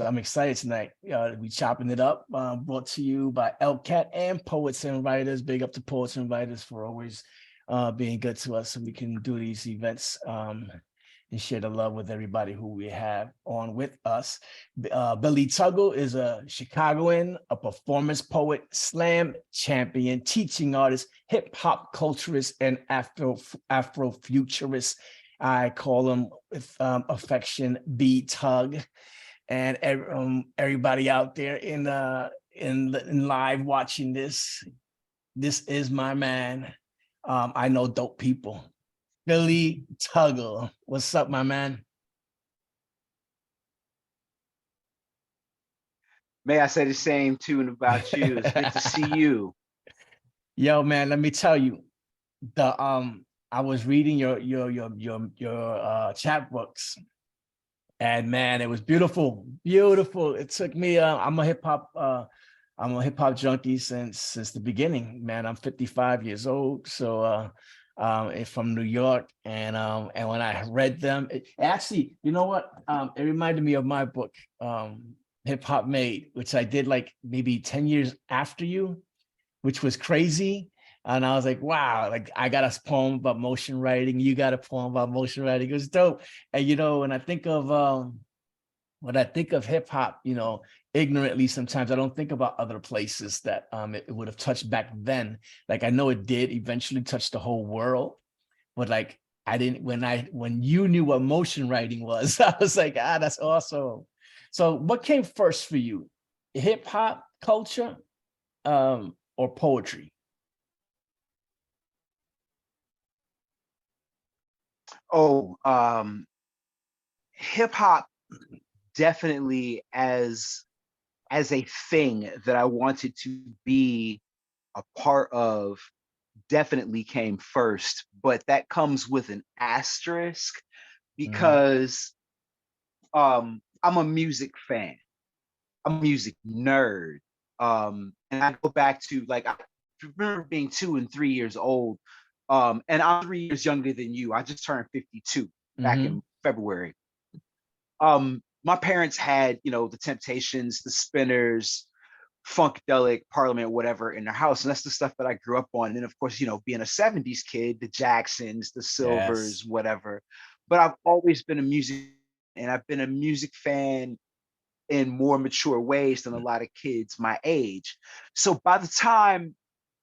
I'm excited tonight. We chopping it up, brought to you by Elcat and Poets and Writers. Big up to Poets and Writers for always being good to us so we can do these events and share the love with everybody who we have on with us. Billy Tuggle is a Chicagoan, a performance poet, slam champion, teaching artist, hip hop culturist, and Afrofuturist. I call him with affection B Tug. And everybody out there in live watching this is my man. I know dope people. Billy Tuggle. What's up, my man? May I say the same tune about you? It's good to see you. Yo, man, let me tell you, I was reading your chapbooks, and man, it was beautiful, beautiful. It took me. I'm a hip hop junkie since the beginning. Man, I'm 55 years old, so from New York, and when I read them, it actually, you know what? It reminded me of my book, Hip Hop Made, which I did like maybe 10 years after you, which was crazy. And I was like, wow, like I got a poem about motion writing. You got a poem about motion writing. It was dope. And when I think of hip hop, ignorantly sometimes I don't think about other places that it would have touched back then. Like I know it did eventually touch the whole world, but like I didn't when you knew what motion writing was, I was like, that's awesome. So what came first for you? Hip hop culture or poetry? Oh, hip hop definitely as a thing that I wanted to be a part of definitely came first, but that comes with an asterisk Mhm. because I'm a music fan. I'm a music nerd. And I go back to like I remember being 2 and 3 years old. And I'm 3 years younger than you. I just turned 52 back in Mhm. February. My parents had, the Temptations, the Spinners, Funkadelic, Parliament, whatever in their house. And that's the stuff that I grew up on. And then of course, being a 70s kid, the Jacksons, the Yes. Silvers, whatever. But I've always been a music and I've been a music fan in more mature ways than a lot of kids my age. So by the time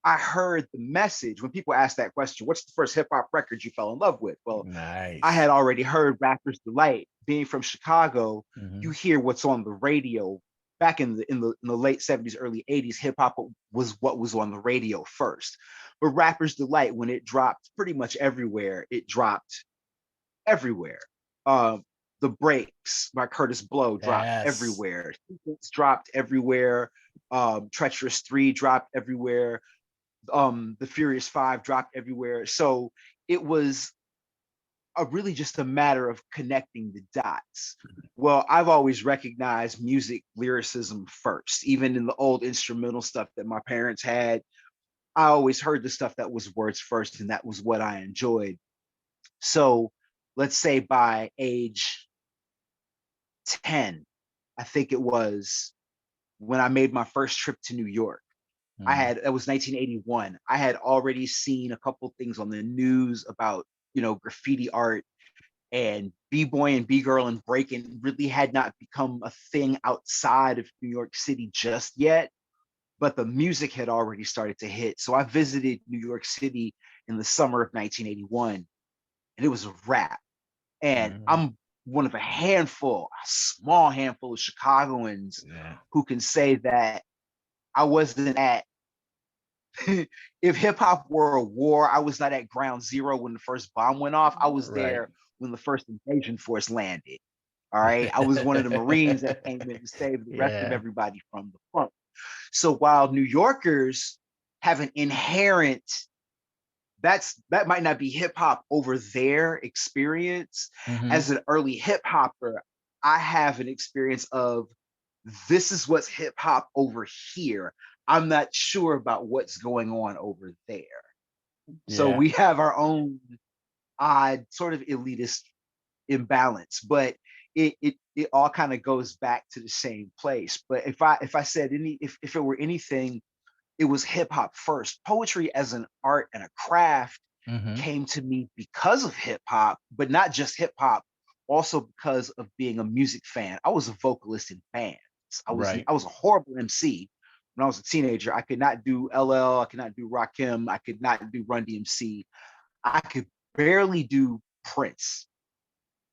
I heard the message, when people ask that question, what's the first hip hop record you fell in love with? Well, I Nice. had already heard Rapper's Delight. Being from Chicago, you Mhm. hear what's on the radio. Back in the late 70s, early 80s, hip hop was what was on the radio first. But Rapper's Delight, when it dropped pretty much everywhere, it dropped everywhere. Um, the Breaks by Curtis Blow dropped Yes. everywhere. It's dropped everywhere. Treacherous 3 dropped everywhere. The Furious 5 dropped everywhere. So it was really just a matter of connecting the dots. Well, I've always recognized music lyricism first, even in the old instrumental stuff that my parents had. I always heard the stuff that was words first, and that was what I enjoyed. So let's say by age 10, I think it was, when I made my first trip to New York. Mhm. It was 1981. I had already seen a couple things on the news about, graffiti art, and b-boy and b-girl and breaking really had not become a thing outside of New York City just yet, but the music had already started to hit. So I visited New York City in the summer of 1981, and it was a wrap. And Mhm. I'm one of a small handful of Chicagoans Yeah. who can say that I wasn't at, if hip hop were a war, I was not at ground zero when the first bomb went off. I was Right. there when the first invasion force landed. All right. I was one of the Marines that came in to save the rest of Yeah. everybody from the front. So while New Yorkers have an inherent, that might not be hip hop over their experience. Mhm. As an early hip hopper, I have an experience of, this is what's hip hop over here. I'm not sure about what's going on over there. So Yeah. we have our own odd sort of elitist imbalance. But it all kind of goes back to the same place. But if I said if it were anything, it was hip hop first. Poetry as an art and a craft Hmm. came to me because of hip hop, but not just hip hop, also because of being a music fan. I was a vocalist in bands. Right. I was a horrible MC when I was a teenager. I could not do LL, I could not do Rakim, I could not do Run DMC. I could barely do Prince.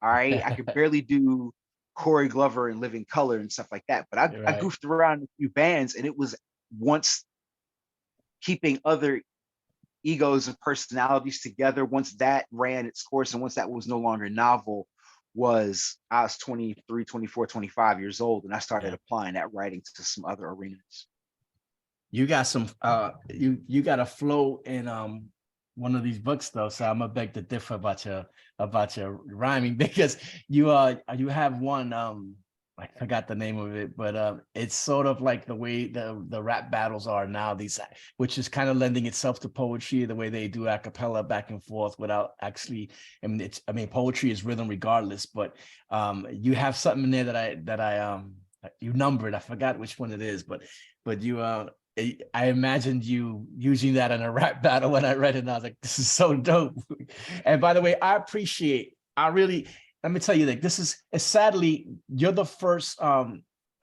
All right. I could barely do Corey Glover and Living Color and stuff like that. But I Right. goofed around in a few bands, and it was once keeping other egos and personalities together, once that ran its course and once that was no longer novel, was I was 23, 24, 25 years old, and I started Yeah. applying that writing to some other arenas. You got some you got a flow in one of these books though, so I'm gonna beg to differ about your rhyming because you have one I forgot the name of it, but it's sort of like the way the rap battles are now, these, which is kind of lending itself to poetry, the way they do a cappella back and forth without actually, I mean poetry is rhythm regardless, but you have something in there that I you numbered, I forgot which one it is, but you I imagined you using that in a rap battle when I read it, and I was like, this is so dope. And by the way, I really, let me tell you that this is, sadly, you're the first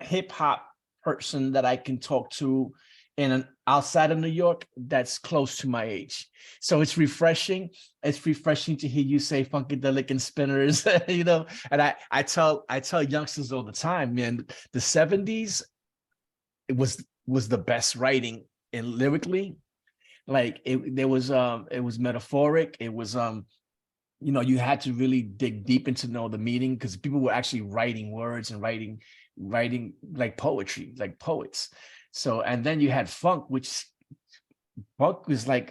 hip hop person that I can talk to in an outside of New York that's close to my age. So it's refreshing. It's refreshing to hear you say funkadelic and spinners, you know. And I tell youngsters all the time, man, the 70s, it was the best writing, and lyrically, like it was metaphoric, it was you know, you had to really dig deep into know the meaning, because people were actually writing words and writing like poetry, like poets. So, and then you had funk, which funk was like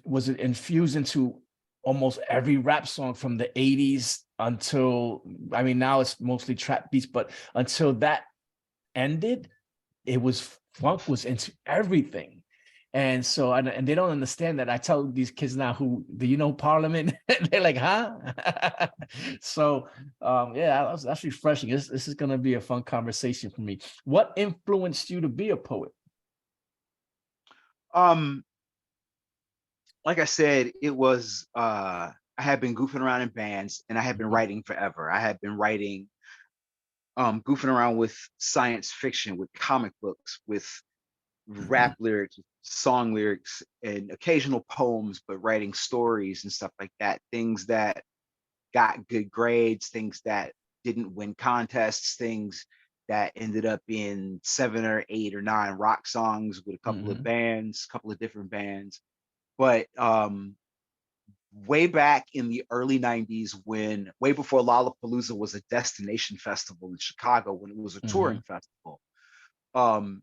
was it infused into almost every rap song from the 80s until, I mean, now it's mostly trap beats, but until that ended, it was, funk was into everything. And so, and they don't understand that. I tell these kids now, who, do you know Parliament? They're like, huh? So yeah, that's refreshing. This is going to be a fun conversation for me. What influenced you to be a poet? Um, like I said, it was I had been goofing around in bands, and I had been Mhm. writing forever. I had been writing, goofing around with science fiction, with comic books, with rap lyrics, song lyrics, and occasional poems, but writing stories and stuff like that. Things that got good grades, things that didn't win contests, things that ended up in 7 or 8 or 9 rock songs with a couple of Mhm. bands, a couple of different bands. But way back in the early 90s, when way before Lollapalooza was a destination festival in Chicago, when it was a touring Mhm. festival. Um,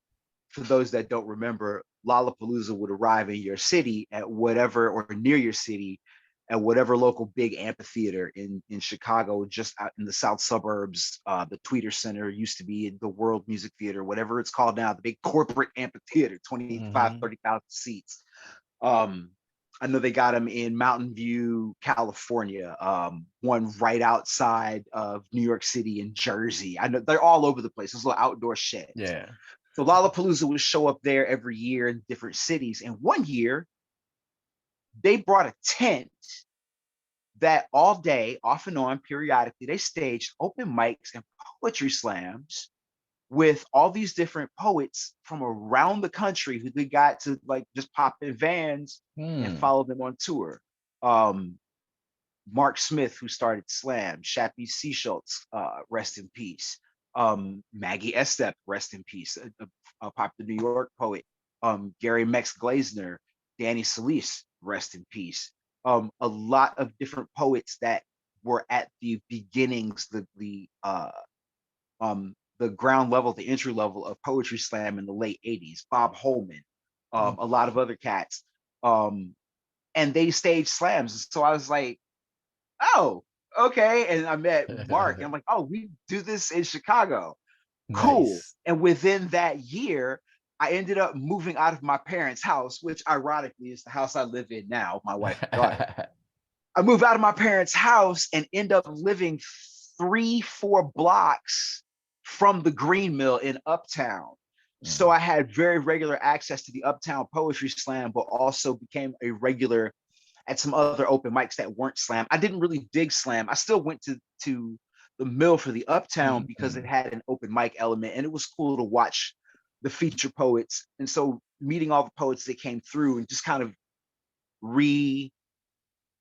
for those that don't remember, Lollapalooza would arrive in your city at whatever, or near your city, at whatever local big amphitheater in Chicago, just out in the south suburbs. The Tweeter Center used to be the World Music Theater, whatever it's called now, the big corporate amphitheater, 25, Mhm. 30,000 seats. Um, I know they got them in Mountain View, California, one right outside of New York City and Jersey. I know they're all over the place. Those little outdoor sheds. Yeah. So Lollapalooza would show up there every year in different cities. And one year, they brought a tent that all day, off and on, periodically, they staged open mics and poetry slams with all these different poets from around the country who they got to like just pop in vans and Hmm. follow them on tour. Um, Mark Smith, who started Slam, Shappy Seaschultz, rest in peace. Maggie Estep, rest in peace, a popular New York poet. Gary Mex Glazner, Danny Solis, rest in peace. A lot of different poets that were at the beginnings, the ground level, the entry level of poetry slam in the late 80s. Bob Holman, a lot of other cats. Um, and they staged slams. So I was like, oh, okay. And I met Mark, and I'm like, oh, we do this in Chicago. Cool. Nice. And within that year, I ended up moving out of my parents' house, which ironically is the house I live in now, my wife and daughter. I moved out of my parents' house and end up living 3-4 blocks from the Green Mill in Uptown. So Mm. I had very regular access to the Uptown Poetry Slam, but also became a regular at some other open mics that weren't slam. I didn't really dig slam. I still went to the Mill for the Uptown because it Mm. had an open mic element, and it was cool to watch the feature poets. And so meeting all the poets that came through and just kind of re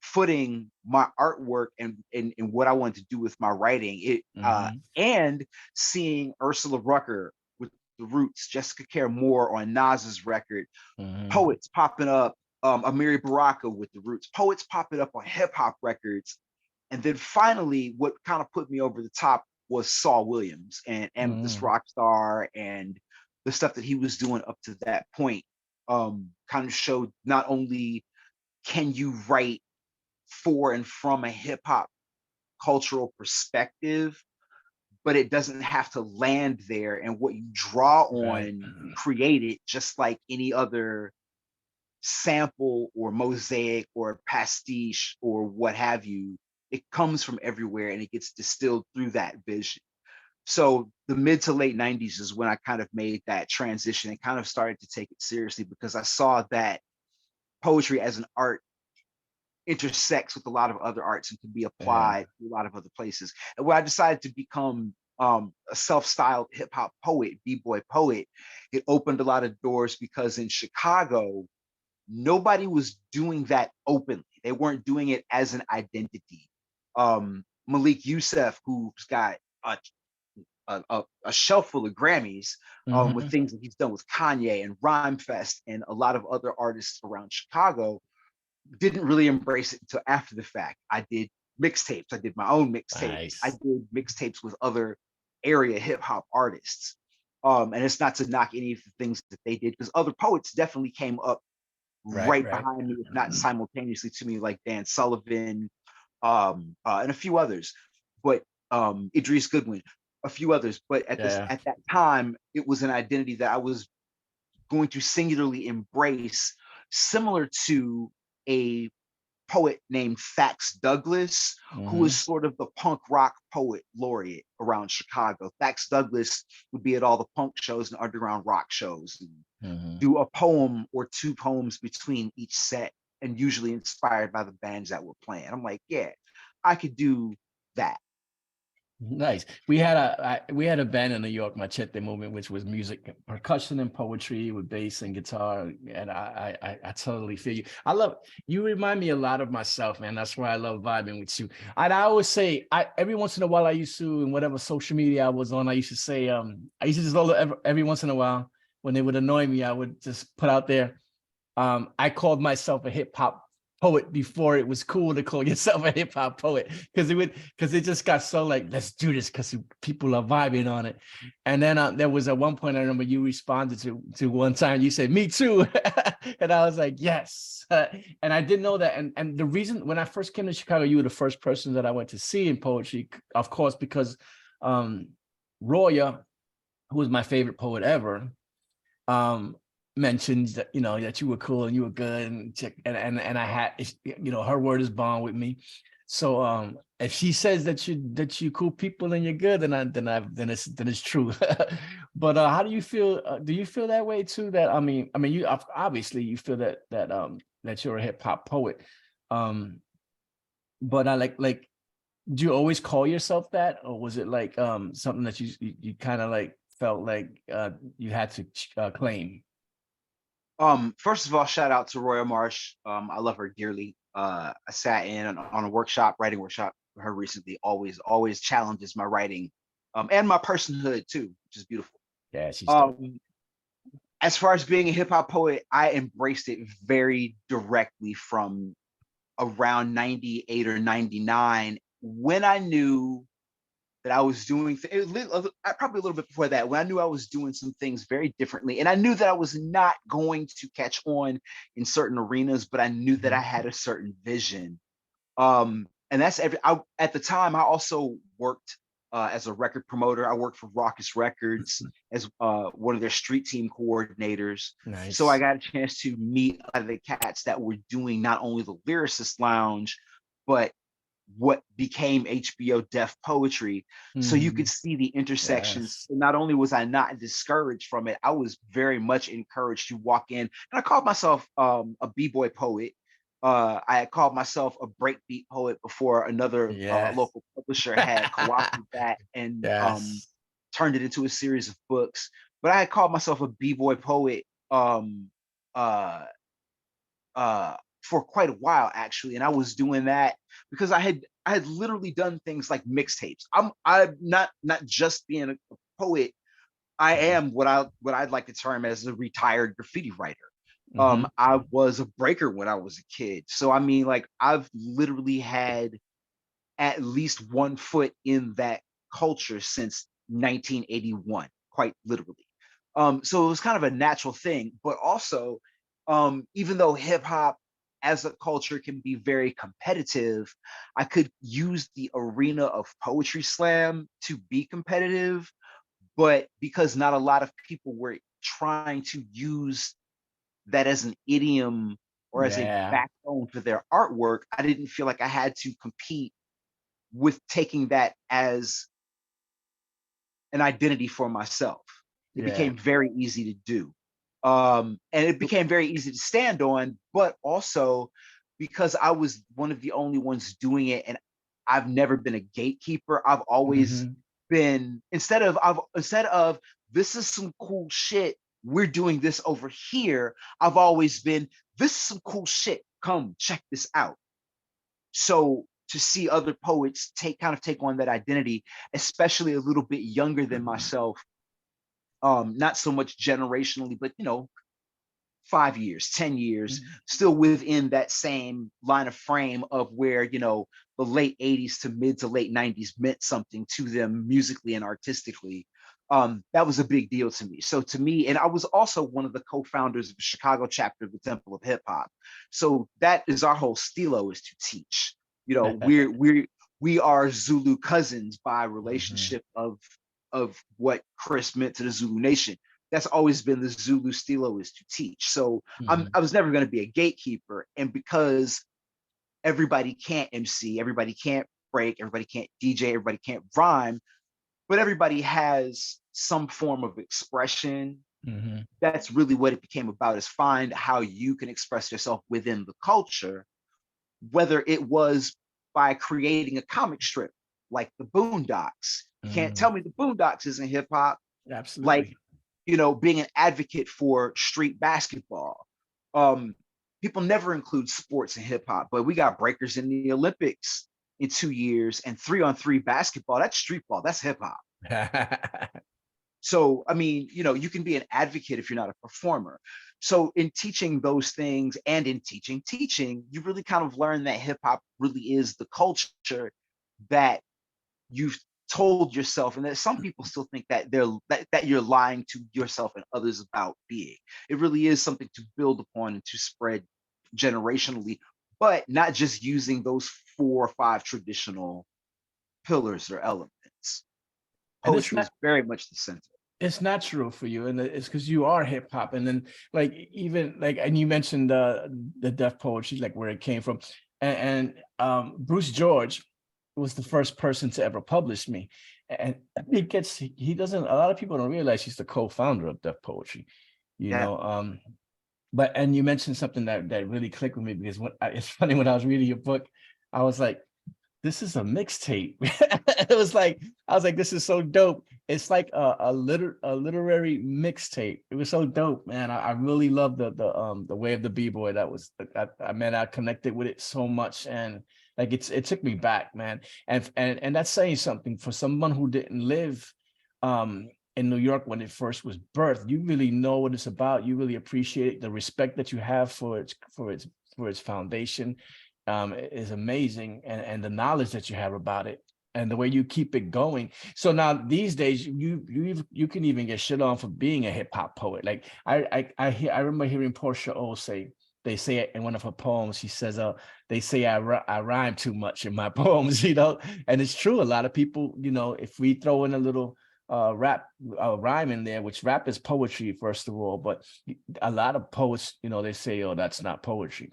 footing my artwork and what I wanted to do with my writing. Mhm. And seeing Ursula Rucker with the Roots, Jessica Care Moore on Nas's record, Mhm. poets popping up, Amiri Baraka with the Roots, poets popping up on hip hop records. And then finally, what kind of put me over the top was Saul Williams and Amethyst Mhm. Rockstar and the stuff that he was doing up to that point. Kind of showed not only can you write for and from a hip hop cultural perspective, but it doesn't have to land there. And what you draw Right. on, you create it just like any other sample or mosaic or pastiche or what have you. It comes from everywhere and it gets distilled through that vision. So the mid to late 90s is when I kind of made that transition and kind of started to take it seriously because I saw that poetry as an art intersects with a lot of other arts and can be Yeah. applied to a lot of other places. And when I decided to become a self-styled hip hop poet, b-boy poet, it opened a lot of doors because in Chicago, nobody was doing that openly. They weren't doing it as an identity. Malik Youssef, who's got a shelf full of Grammys with Mhm. things that he's done with Kanye and Rhymefest and a lot of other artists around Chicago, didn't really embrace it until after the fact. I did mixtapes. I did my own mixtapes. I Nice. did mixtapes with other area hip hop artists. And it's not to knock any of the things that they did because other poets definitely came up Right, right right. behind me, if not simultaneously to me, like Dan Sullivan, and a few others. But Idris Goodwin, a few others. But Yeah. at that time, it was an identity that I was going to singularly embrace, similar to a poet named Thax Douglas, who is Mhm. sort of the punk rock poet laureate around Chicago. Thax Douglas would be at all the punk shows and underground rock shows and Mhm. do a poem or two poems between each set, and usually inspired by the bands that were playing. I'm like, yeah, I could do that. Nice. We had a band in New York, Machete Movement, which was music, percussion, and poetry with bass and guitar. And I totally feel you. I love you. Remind me a lot of myself, man. That's why I love vibing with you. And I always say, I every once in a while, I used to, in whatever social media I was on, I used to say, I used to just every once in a while when they would annoy me, I would just put out there. I called myself a hip hop poet before it was cool to call yourself a hip hop poet because it just got so like, let's do this because people are vibing on it. And then there was at one point I remember you responded to one time, you said me too. And I was like, yes. And I didn't know that. And the reason when I first came to Chicago, you were the first person that I went to see in poetry, of course, because Roya, who was my favorite poet ever, um mentioned that that you were cool and you were good and and I had her word is bond with me. So if she says that you cool people and you're good, then it's true. But how do you feel? Do you feel that way too? That I mean you obviously you feel that you're a hip hop poet. Um but I like do you always call yourself that, or was it like something that you kind of like felt like you had to claim? First of all, shout out to Roya Marsh. I love her dearly. I sat in on a workshop, writing workshop for her recently. Always challenges my writing, and my personhood too, which is beautiful. Yeah, she's dope. Um, as far as being a hip hop poet, I embraced it very directly from around 98 or 99 when I knew that I was doing probably a little bit before that, when I knew I was doing some things very differently. And I knew that I was not going to catch on in certain arenas, but I knew that I Mhm. had a certain vision. And that's at the time, I also worked as a record promoter. I worked for Raucous Records as one of their street team coordinators. So I Nice. got a chance to meet a lot of the cats that were doing not only the Lyricist Lounge, but what became HBO Def Poetry. So you could Mhm. see the intersections. Yes. Not only was I not discouraged from it, I was very much encouraged to walk in. And I called myself a b-boy poet. I had called myself a breakbeat poet before another Yes. local publisher had co-opted that and Yes. turned it into a series of books. But I had called myself a b-boy poet uh, for quite a while actually, and I was doing that because I had literally done things like mixtapes. I'm not just being a poet. I Mhm. am what I'd like to term as a retired graffiti writer. Mhm. I was a breaker when I was a kid, so I mean, like I've literally had at least one foot in that culture since 1981, quite literally. So it was kind of a natural thing, but also, even though hip hop as a culture can be very competitive, I could use the arena of poetry slam to be competitive, but because not a lot of people were trying to use that as an idiom or as a Yeah. backbone for their artwork, I didn't feel like I had to compete with taking that as an identity for myself. It Yeah. became very easy to do. And it became very easy to stand on, but also because I was one of the only ones doing it and I've never been a gatekeeper, I've always Mhm. been instead of this is some cool shit, we're doing this over here, I've always been this is some cool shit. Come check this out. So to see other poets take on that identity, especially a little bit younger than myself, not so much generationally, but 5 years, 10 years, Mhm. still within that same line of frame of where, the late 80s to mid to late 90s meant something to them musically and artistically. That was a big deal to me. So to me, and I was also one of the co-founders of the Chicago chapter of the Temple of Hip Hop. So that is our whole stilo, is to teach. We are Zulu cousins by Mhm. relationship of what Chris meant to the Zulu nation. That's always been the Zulu stilo, is to teach. So Mhm. I was never going to be a gatekeeper, and because everybody can't MC, everybody can't break, everybody can't DJ, everybody can't rhyme, but everybody has some form of expression. Mhm. That's really what it became about: is find how you can express yourself within the culture, whether it was by creating a comic strip like the Boondocks. You can't Mhm. tell me the Boondocks isn't hip hop. Like, Absolutely. being an advocate for street basketball. Um, People never include sports in hip hop, but we got breakers in the Olympics in 2 years, and 3-on-3 basketball. That's street ball. That's hip hop. So, I mean, you can be an advocate if you're not a performer. So, in teaching those things and in teaching, you really kind of learn that hip hop really is the culture that you've told yourself, and that some people still think that that you're lying to yourself and others about being. It really is something to build upon and to spread generationally, but not just using those 4 or 5 traditional pillars or elements. And it's Poetry not was very much the center. it's natural for you, and it's because you are hip hop. And then like even like, and you mentioned the deaf poetry, like where it came from. And Bruce George was the first person to ever publish me. And he doesn't, a lot of people don't realize he's the co-founder of deaf poetry, you Yeah. know. But and you mentioned something that really clicked with me, because it's funny, when I was reading your book, I was like, this is a mixtape. It was like, I was like, this is so dope. It's like a literary mixtape. It was so dope, man. I really love the way of the b-boy. That was, I connected with it so much, and like it took me back, man. And that's saying something for someone who didn't live in New York when it first was birthed. You really know what it's about. You really appreciate the respect that you have for its foundation. Is amazing, and the knowledge that you have about it, and the way you keep it going. So now these days, you can even get shit on for being a hip hop poet. Like I remember hearing Portia O say, they say it in one of her poems. She says, they say I rhyme too much in my poems," and it's true. A lot of people, if we throw in a little rap rhyme in there, which rap is poetry first of all, but a lot of poets, they say, "Oh, that's not poetry."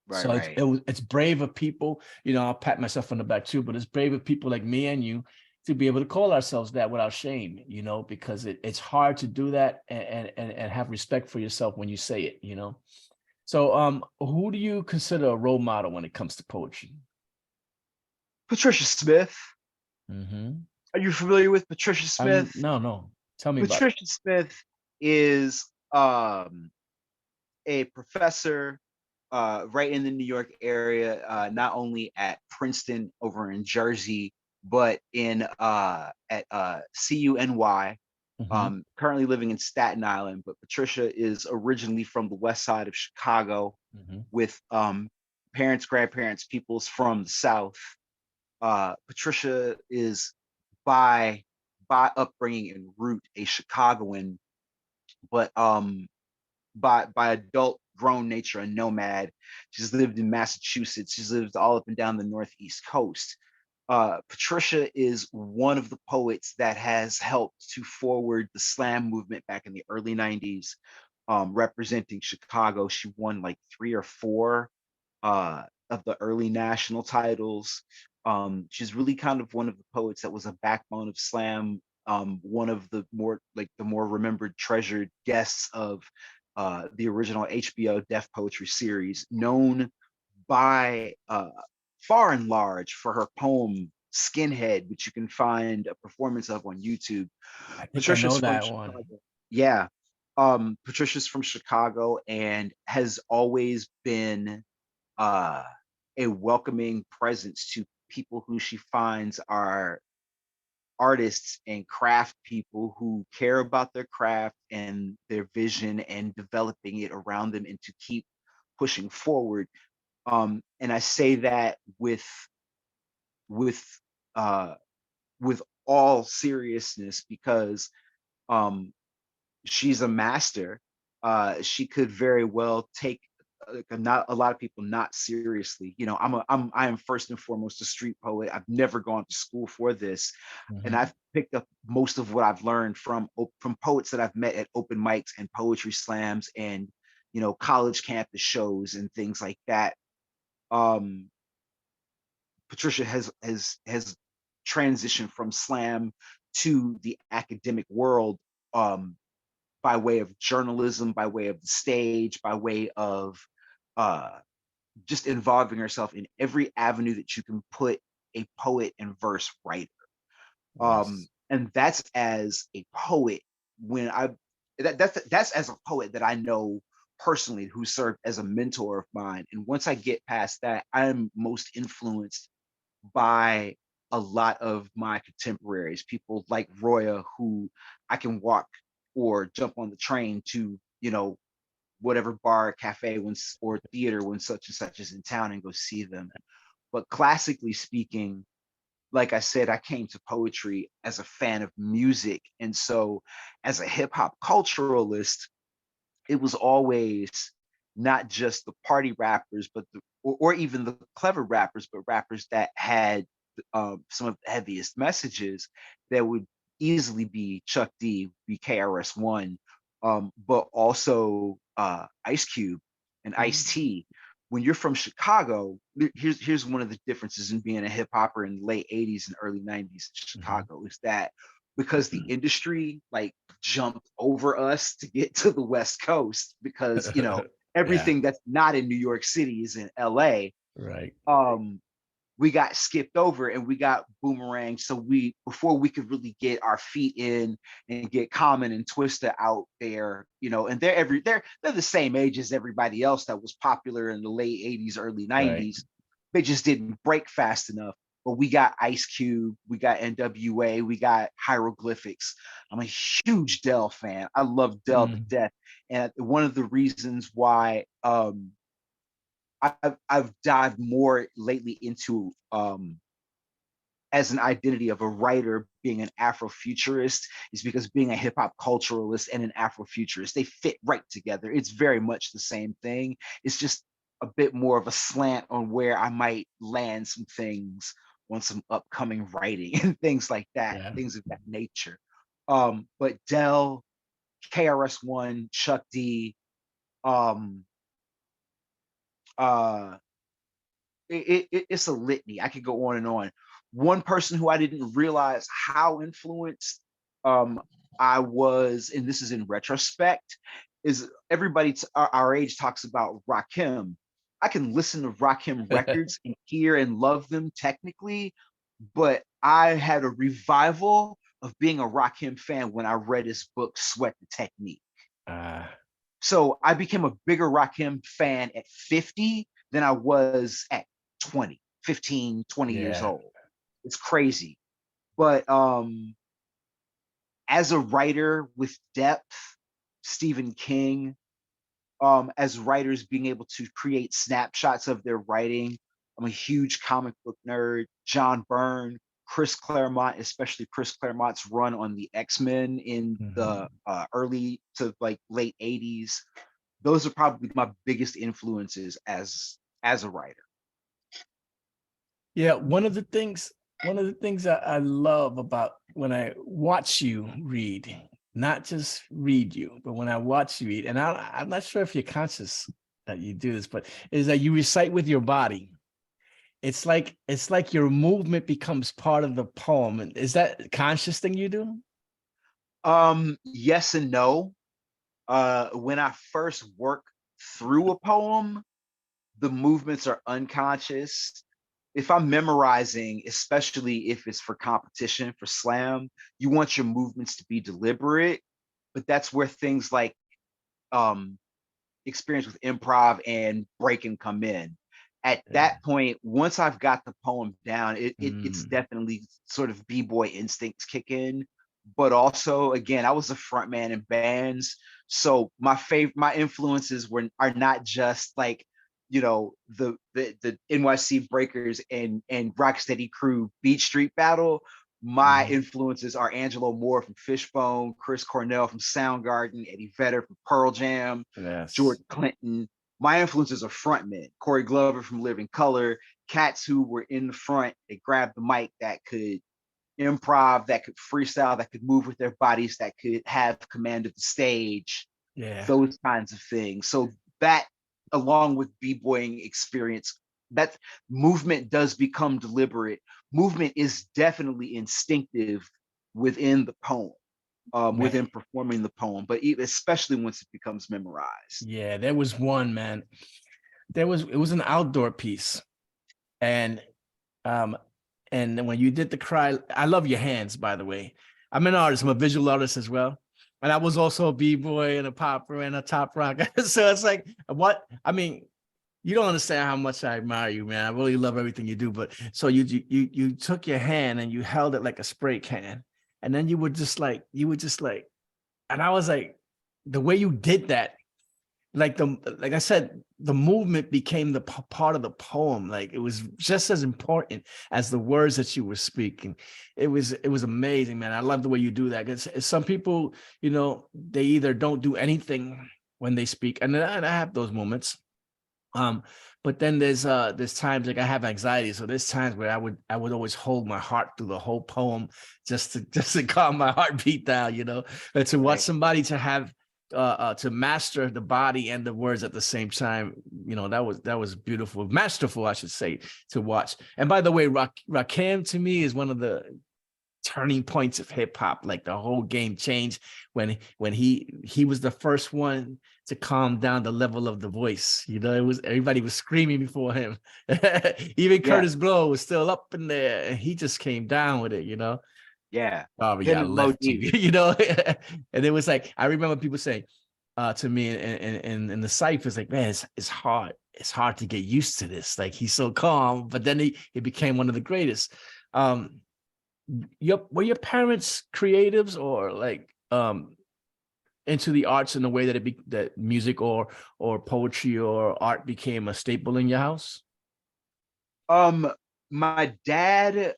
Right, So right. it's brave of people, I'll pat myself on the back too, but it's brave of people like me and you to be able to call ourselves that without shame, because it's hard to do that and have respect for yourself when you say it. So who do you consider a role model when it comes to poetry? Patricia Smith. Hmm. Are you familiar with Patricia Smith? No, no. Tell me about it. Patricia Smith is a professor right in the New York area, not only at Princeton over in Jersey, but in at CUNY. Hmm. Currently living in Staten Island, but Patricia is originally from the west side of Chicago Hmm. with parents, grandparents, peoples from the South. Patricia is by upbringing and root a Chicagoan, but by adult grown nature a nomad. She's lived in Massachusetts. She's lived all up and down the Northeast coast. Patricia is one of the poets that has helped to forward the slam movement back in the early 90s, representing Chicago. She won like 3 or 4 of the early national titles. She's really kind of one of the poets that was a backbone of slam. One of the more remembered, treasured guests of the original HBO Def Poetry series, known by far and large for her poem Skinhead, which you can find a performance of on YouTube. I think I Patricia's know from that one. Chicago. Yeah. Patricia's from Chicago and has always been uh, a welcoming presence to people who she finds are artists and craft people who care about their craft and their vision and developing it around them and to keep pushing forward. And I say that with uh, with all seriousness because um, she's a master. She could very well take not a lot of people not seriously. I am first and foremost a street poet. I've never gone to school for this, and Hmm. I've picked up most of what I've learned from poets that I've met at open mics and poetry slams and college campus shows and things like that. Um, Patricia has transitioned from slam to the academic world, um, by way of journalism, by way of the stage, by way of uh, just involving herself in every avenue that you can put a poet and verse writer. Yes. And that's as a poet when I that's as a poet that I know personally who served as a mentor of mine. And once I get past that, I'm most influenced by a lot of my contemporaries, people like Roya, who I can walk or jump on the train to, whatever bar, cafe, or theater when such and such is in town and go see them. But classically speaking, like I said, I came to poetry as a fan of music. And so, as a hip hop culturalist, it was always not just the party rappers, but or even the clever rappers, but rappers that had some of the heaviest messages that would easily be Chuck D, be KRS-One, but also Ice Cube and Ice Mhm. T. When you're from Chicago, here's one of the differences in being a hip hopper in the late 80s and early 90s in Mhm. Chicago is that because the industry like jumped over us to get to the West Coast because Yeah, everything that's not in New York City is in LA. right, Um, we got skipped over and we got boomerang. So we before we could really get our feet in and get Common and Twista out there, and they're the same age as everybody else that was popular in the late 80s, early right. 90s. They just didn't break fast enough. But we got Ice Cube, we got NWA, we got Hieroglyphics. I'm a huge Dell fan. I love Dell to Mm. death. And one of the reasons why I've dived more lately into as an identity of a writer being an Afrofuturist is because being a hip hop culturalist and an Afrofuturist, they fit right together. It's very much the same thing. It's just a bit more of a slant on where I might land some things on some upcoming writing and things like that, Yeah. things of that nature. But Dell, KRS-One, Chuck D, um, uh it's a litany. I could go on and on. One person who I didn't realize how influenced um I was, and this is in retrospect, is everybody our age talks about Rakim. I can listen to Rakim records and hear and love them technically, but I had a revival of being a Rakim fan when I read his book Sweat the Technique. uh, So I became a bigger Rakim fan at 50 than I was at 20, 15, 20 years yeah. old. It's crazy. But as a writer with depth, Stephen King, as writers being able to create snapshots of their writing. I'm a huge comic book nerd. John Byrne, Chris Claremont, especially Chris Claremont's run on the X-Men in the Mhm. early to like late 80s. Those are probably my biggest influences as a writer. Yeah, one of the things I love about when I watch you read, not just read you, but when I watch you read, and I'm not sure if you're conscious that you do this, but is that you recite with your body. It's like your movement becomes part of the poem. And is that a conscious thing you do? Yes and no. When I first work through a poem, the movements are unconscious. If I'm memorizing, especially if it's for competition, for slam, you want your movements to be deliberate, but that's where things like um experience with improv and breaking come in. At Yeah. that point, once I've got the poem down, it's Mm, definitely sort of b-boy instincts kick in. But also, again, I was a front man in bands, so my influences are not just like the NYC Breakers and Rocksteady Crew Beat Street Battle. My mhm. influences are Angelo Moore from Fishbone, Chris Cornell from Soundgarden, Eddie Vedder from Pearl Jam, Yes. Jordan Clinton. My influences are frontmen. Corey Glover from Living Color, cats who were in the front, they grabbed the mic that could improv, that could freestyle, that could move with their bodies, that could have command of the stage, Yeah. those kinds of things. So that, along with b-boying experience, that movement does become deliberate. Movement is definitely instinctive within the poem, Man. within performing the poem, but especially once it becomes memorized. Yeah, there was one, man. It was an outdoor piece. And um, and when you did the cry, I love your hands, by the way. I'm an artist, I'm a visual artist as well. And I was also a b-boy and a popper and a top rocker. So it's like, what? I mean, you don't understand how much I admire you, man. I really love everything you do. But so you took your hand and you held it like a spray can. And then you would just like, and I was like, the way you did that, like I said, the movement became the part of the poem. Like it was just as important as the words that you were speaking. It was amazing, man. I love the way you do that. Because some people, you know, they either don't do anything when they speak, and I have those moments. Um, but then there's times like I have anxiety, so there's times where I would always hold my heart through the whole poem just to calm my heartbeat down, you know. But to watch Right. somebody to master the body and the words at the same time, you know, that was beautiful, masterful, I should say, to watch. And by the way, Rakim to me is one of the turning points of hip hop. Like the whole game changed when he was the first one to calm down the level of the voice. You know, it was everybody was screaming before him. Even Yeah. Curtis Blow was still up in there, and he just came down with it. You know, Yeah. sorry, Him I and Mo left you. Deep. You know, and it was like I remember people saying to me in the ciphers, like, man, it's hard. It's hard to get used to this. Like he's so calm, but then he became one of the greatest. Um, were your parents creatives or like into the arts in the way that that music or poetry or art became a staple in your house? Um, my dad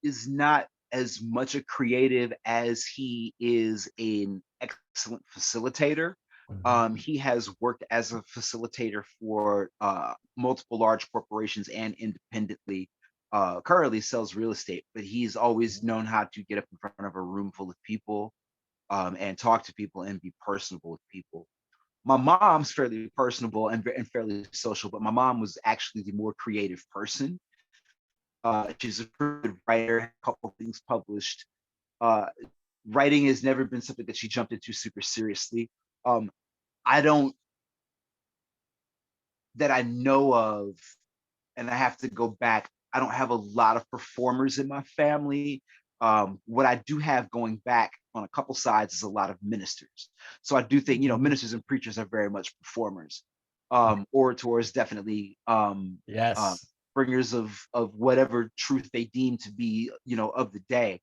is not as much a creative as he is an excellent facilitator. Mhm. He has worked as a facilitator for multiple large corporations and independently. Currently sells real estate, but he's always known how to get up in front of a room full of people and talk to people and be personable with people. My mom's fairly personable and fairly social, but my mom was actually the more creative person. She's a pretty good writer, a couple things published. Uh, Writing has never been something that she jumped into super seriously. Um, I don't, that I know of, and I have to go back. I don't have a lot of performers in my family. What I do have going back on a couple sides is a lot of ministers. So I do think, ministers and preachers are very much performers. Orators definitely, uh, Yes. bringers of whatever truth they deem to be, of the day.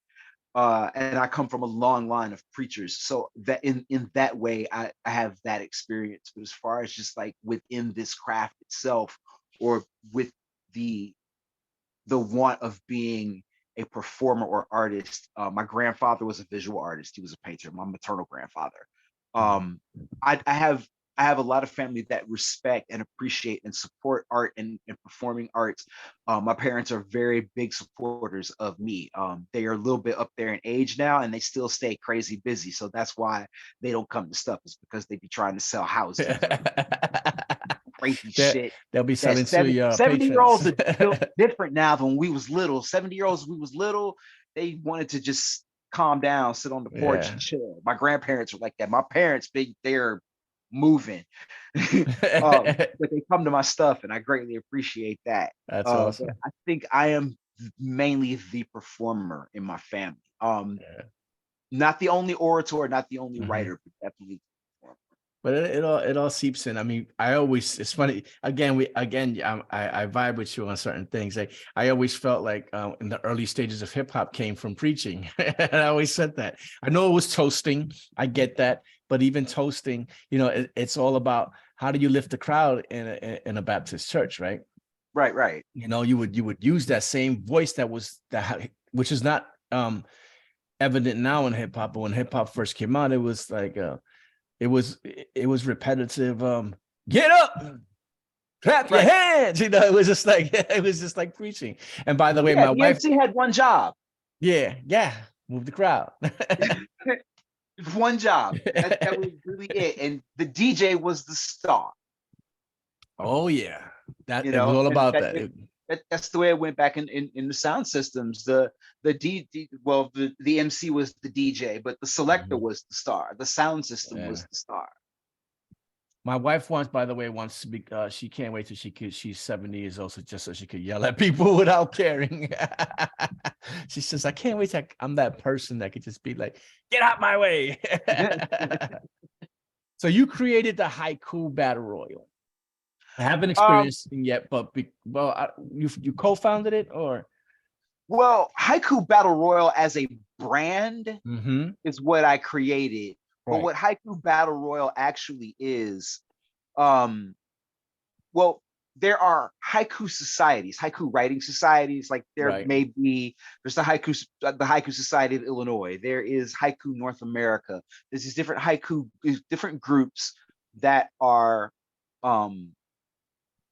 And I come from a long line of preachers, so that in that way, I have that experience. But as far as just like within this craft itself, or with the the want of being a performer or artist. My grandfather was a visual artist. He was a painter. My maternal grandfather. Um, I have a lot of family that respect and appreciate and support art and performing arts. My parents are very big supporters of me. They are a little bit up there in age now, and they still stay crazy busy. So that's why they don't come to stuff. Is because they be trying to sell houses or crazy They- shit. They'll be That selling to your 70 year patrons. olds are built different now than when we was little. 70 year olds, we was little, they wanted to just calm down, sit on the porch and Yeah. chill. My grandparents were like that. My parents, they're moving. But they come to my stuff, and I greatly appreciate that. That's But awesome. I think I am mainly the performer in my family. Yeah. Not the only orator, not the only Mhm. writer, but definitely the performer. But it all seeps in. I mean, I always it's funny. Again, I vibe with you on certain things. Like I always felt like in the early stages of hip hop came from preaching. And I always said that. I know it was toasting. I get that, but even toasting, it's all about how do you lift the crowd in a Baptist church, right? Right, right. You would use that same voice which is not evident now in hip hop, but when hip hop first came out, it was like it was repetitive. Get up, clap your Right. hands. It was just like preaching. And by the way, Yeah, my the wife, MC had one job. yeah, move the crowd. One job. That was really it. And the DJ was the star, Oh yeah, that it was all and about that. that's the way it went back in the sound systems. The MC was the DJ, but the selector Mhm. was the star. The sound system Yeah. was the star. My wife by the way, wants to be. She can't wait till she's 70 years old, so she could yell at people without caring. She says, "I can't wait till I'm that person that could just be like, get out my way." So you created the haiku battle royal. I haven't um, experienced it yet, but you co-founded it or? well, Haiku Battle Royal as a brand Mm-hmm. is what I created. But Right. what Haiku Battle Royal actually is, um, well, there are haiku societies, haiku writing societies. Like Right. there's the Haiku Society of Illinois. There is Haiku North America. There's these different groups that are um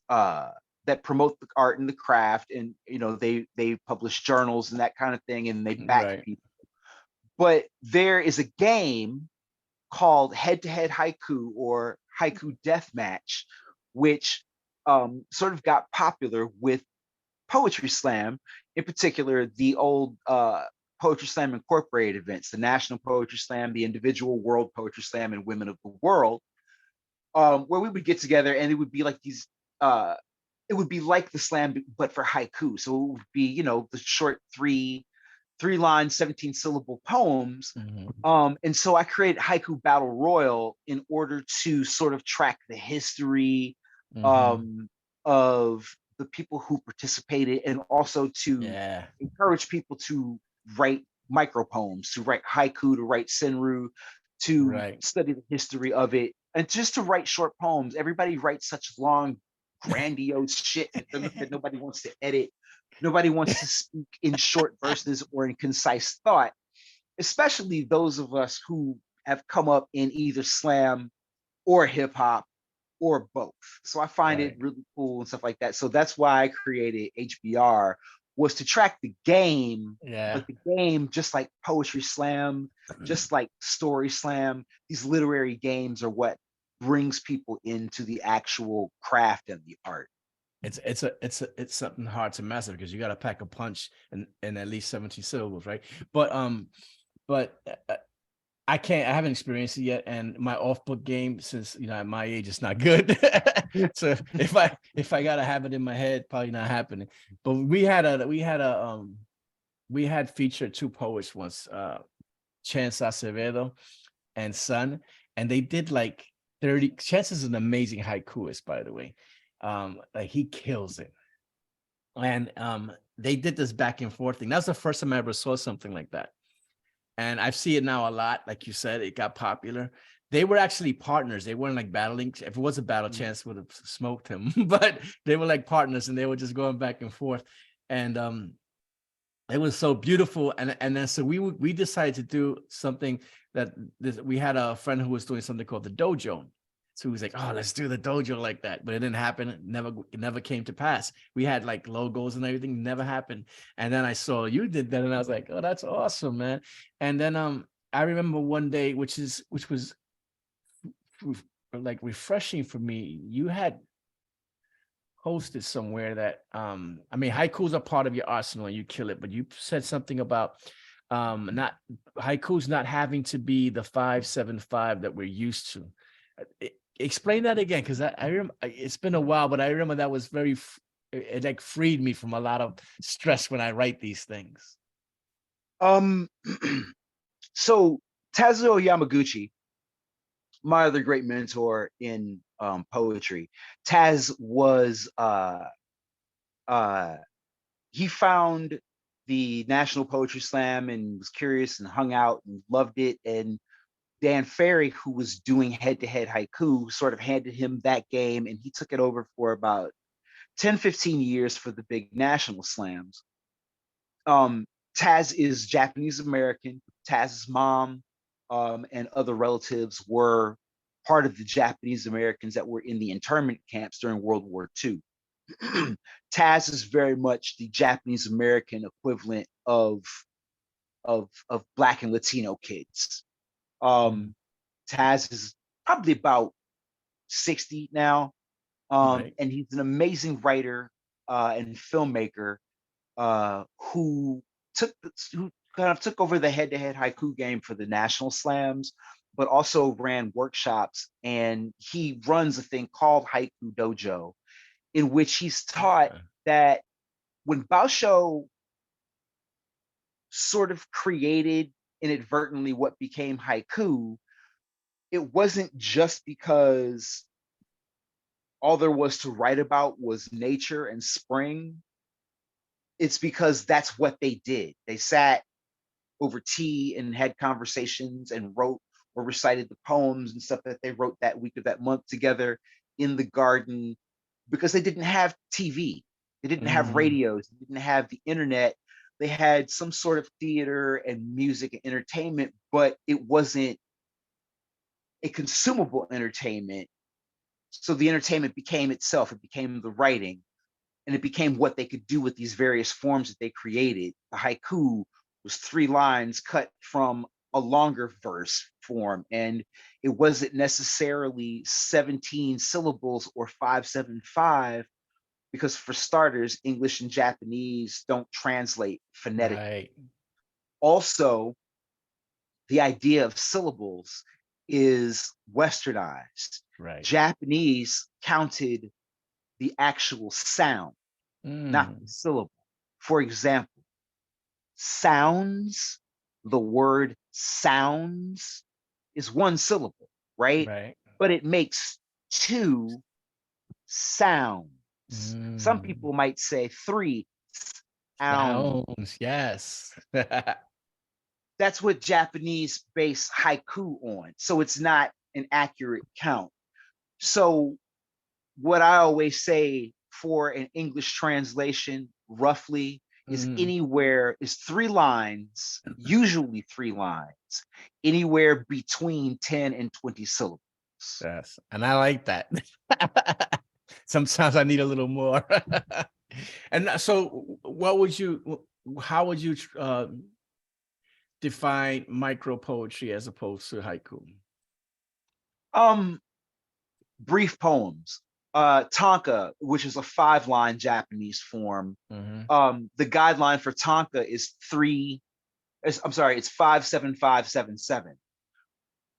uh that promote the art and the craft, and they publish journals and that kind of thing, and they back Right. people. But there is a game called Head to Head Haiku, or Haiku Deathmatch, which sort of got popular with Poetry Slam, in particular the old Poetry Slam Incorporated events, the National Poetry Slam, the individual World Poetry Slam, and Women of the World, where we would get together, and it would be like these. It would be like the slam, but for haiku. So it would be, the short three line, 17 syllable poems. Mhm. And so I created Haiku Battle Royal in order to sort of track the history Mhm. um, of the people who participated, and also to Yeah. encourage people to write micro poems, to write haiku, to write senru, to Right. study the history of it, and just to write short poems. Everybody writes such long, grandiose shit that nobody wants to edit. Nobody wants to speak in short verses or in concise thought, especially those of us who have come up in either slam or hip hop or both. So I find it Right. really cool and stuff like that. So that's why I created HBR, was to track the game, Yeah. but the game, just like Poetry Slam, just like Story Slam, these literary games are what brings people into the actual craft and the art. It's something hard to master because you got to pack a punch in at least 17 syllables, right? But I haven't experienced it yet, and my off-book game, since at my age, it's not good. So if I gotta have it in my head, probably not happening. But we had featured two poets once, Chance Acevedo and Son, and they did like 30. Chance is an amazing haikuist, by the way. Like he kills it. And they did this back and forth thing. That's the first time I ever saw something like that. And I see it now a lot. Like you said, it got popular. They were actually partners. They weren't like battling. If it was a battle, Chance would have smoked him, but they were like partners and they were just going back and forth. And it was so beautiful. And then so we decided to do something that we had a friend who was doing something called the dojo. So he was like, oh, let's do the dojo like that. But it didn't happen. It never came to pass. We had like logos and everything, never happened. And then I saw you did that and I was like, oh, that's awesome, man. And then I remember one day, which was like refreshing for me. You had posted somewhere that I mean, haikus are part of your arsenal and you kill it, but you said something about not haikus not having to be the 5-7-5 that we're used to. Explain that again, because I remember it's been a while, but I remember that was it like freed me from a lot of stress when I write these things. So Tazuo Yamaguchi, my other great mentor in poetry, Taz was he found the National Poetry Slam and was curious and hung out and loved it. And Dan Ferry, who was doing head-to-head haiku, sort of handed him that game, and he took it over for about 10-15 years for the big national slams. Taz is Japanese American. Taz's mom and other relatives were part of the Japanese Americans that were in the internment camps during World War II. Taz is very much the Japanese American equivalent of Black and Latino kids. Taz is probably about 60 now, Right. and he's an amazing writer and filmmaker who kind of took over the head-to-head haiku game for the national slams, but also ran workshops. And he runs a thing called Haiku Dojo, in which he's taught that when Baosho sort of created inadvertently what became haiku, it wasn't just because all there was to write about was nature and spring. It's because that's what they did. They sat over tea and had conversations and wrote or recited the poems and stuff that they wrote that week or that month together in the garden, because they didn't have TV. They didn't have radios. They didn't have the internet. They had some sort of theater and music and entertainment, but it wasn't a consumable entertainment. So the entertainment became itself. It became the writing, and it became what they could do with these various forms that they created. The haiku was 3 lines cut from a longer verse form, and it wasn't necessarily 17 syllables or 5-7-5, because for starters, English and Japanese don't translate phonetically. Right. Also, the idea of syllables is westernized. Right. Japanese counted the actual sound, not the syllable. For example, sounds, the word sounds is 1 syllable, right? Right. But it makes 2 sounds. Some people might say 3 sounds. Yes. That's what Japanese base haiku on. So it's not an accurate count. So what I always say for an English translation, roughly, is anywhere is 3 lines, usually 3 lines, anywhere between 10 and 20 syllables. Yes, and I like that. Sometimes I need a little more. And so how would you define micro poetry as opposed to haiku? brief poems. Tanka, which is a 5-line Japanese form. Hmm. The guideline for Tanka is I'm sorry, it's 5-7-5-7-7.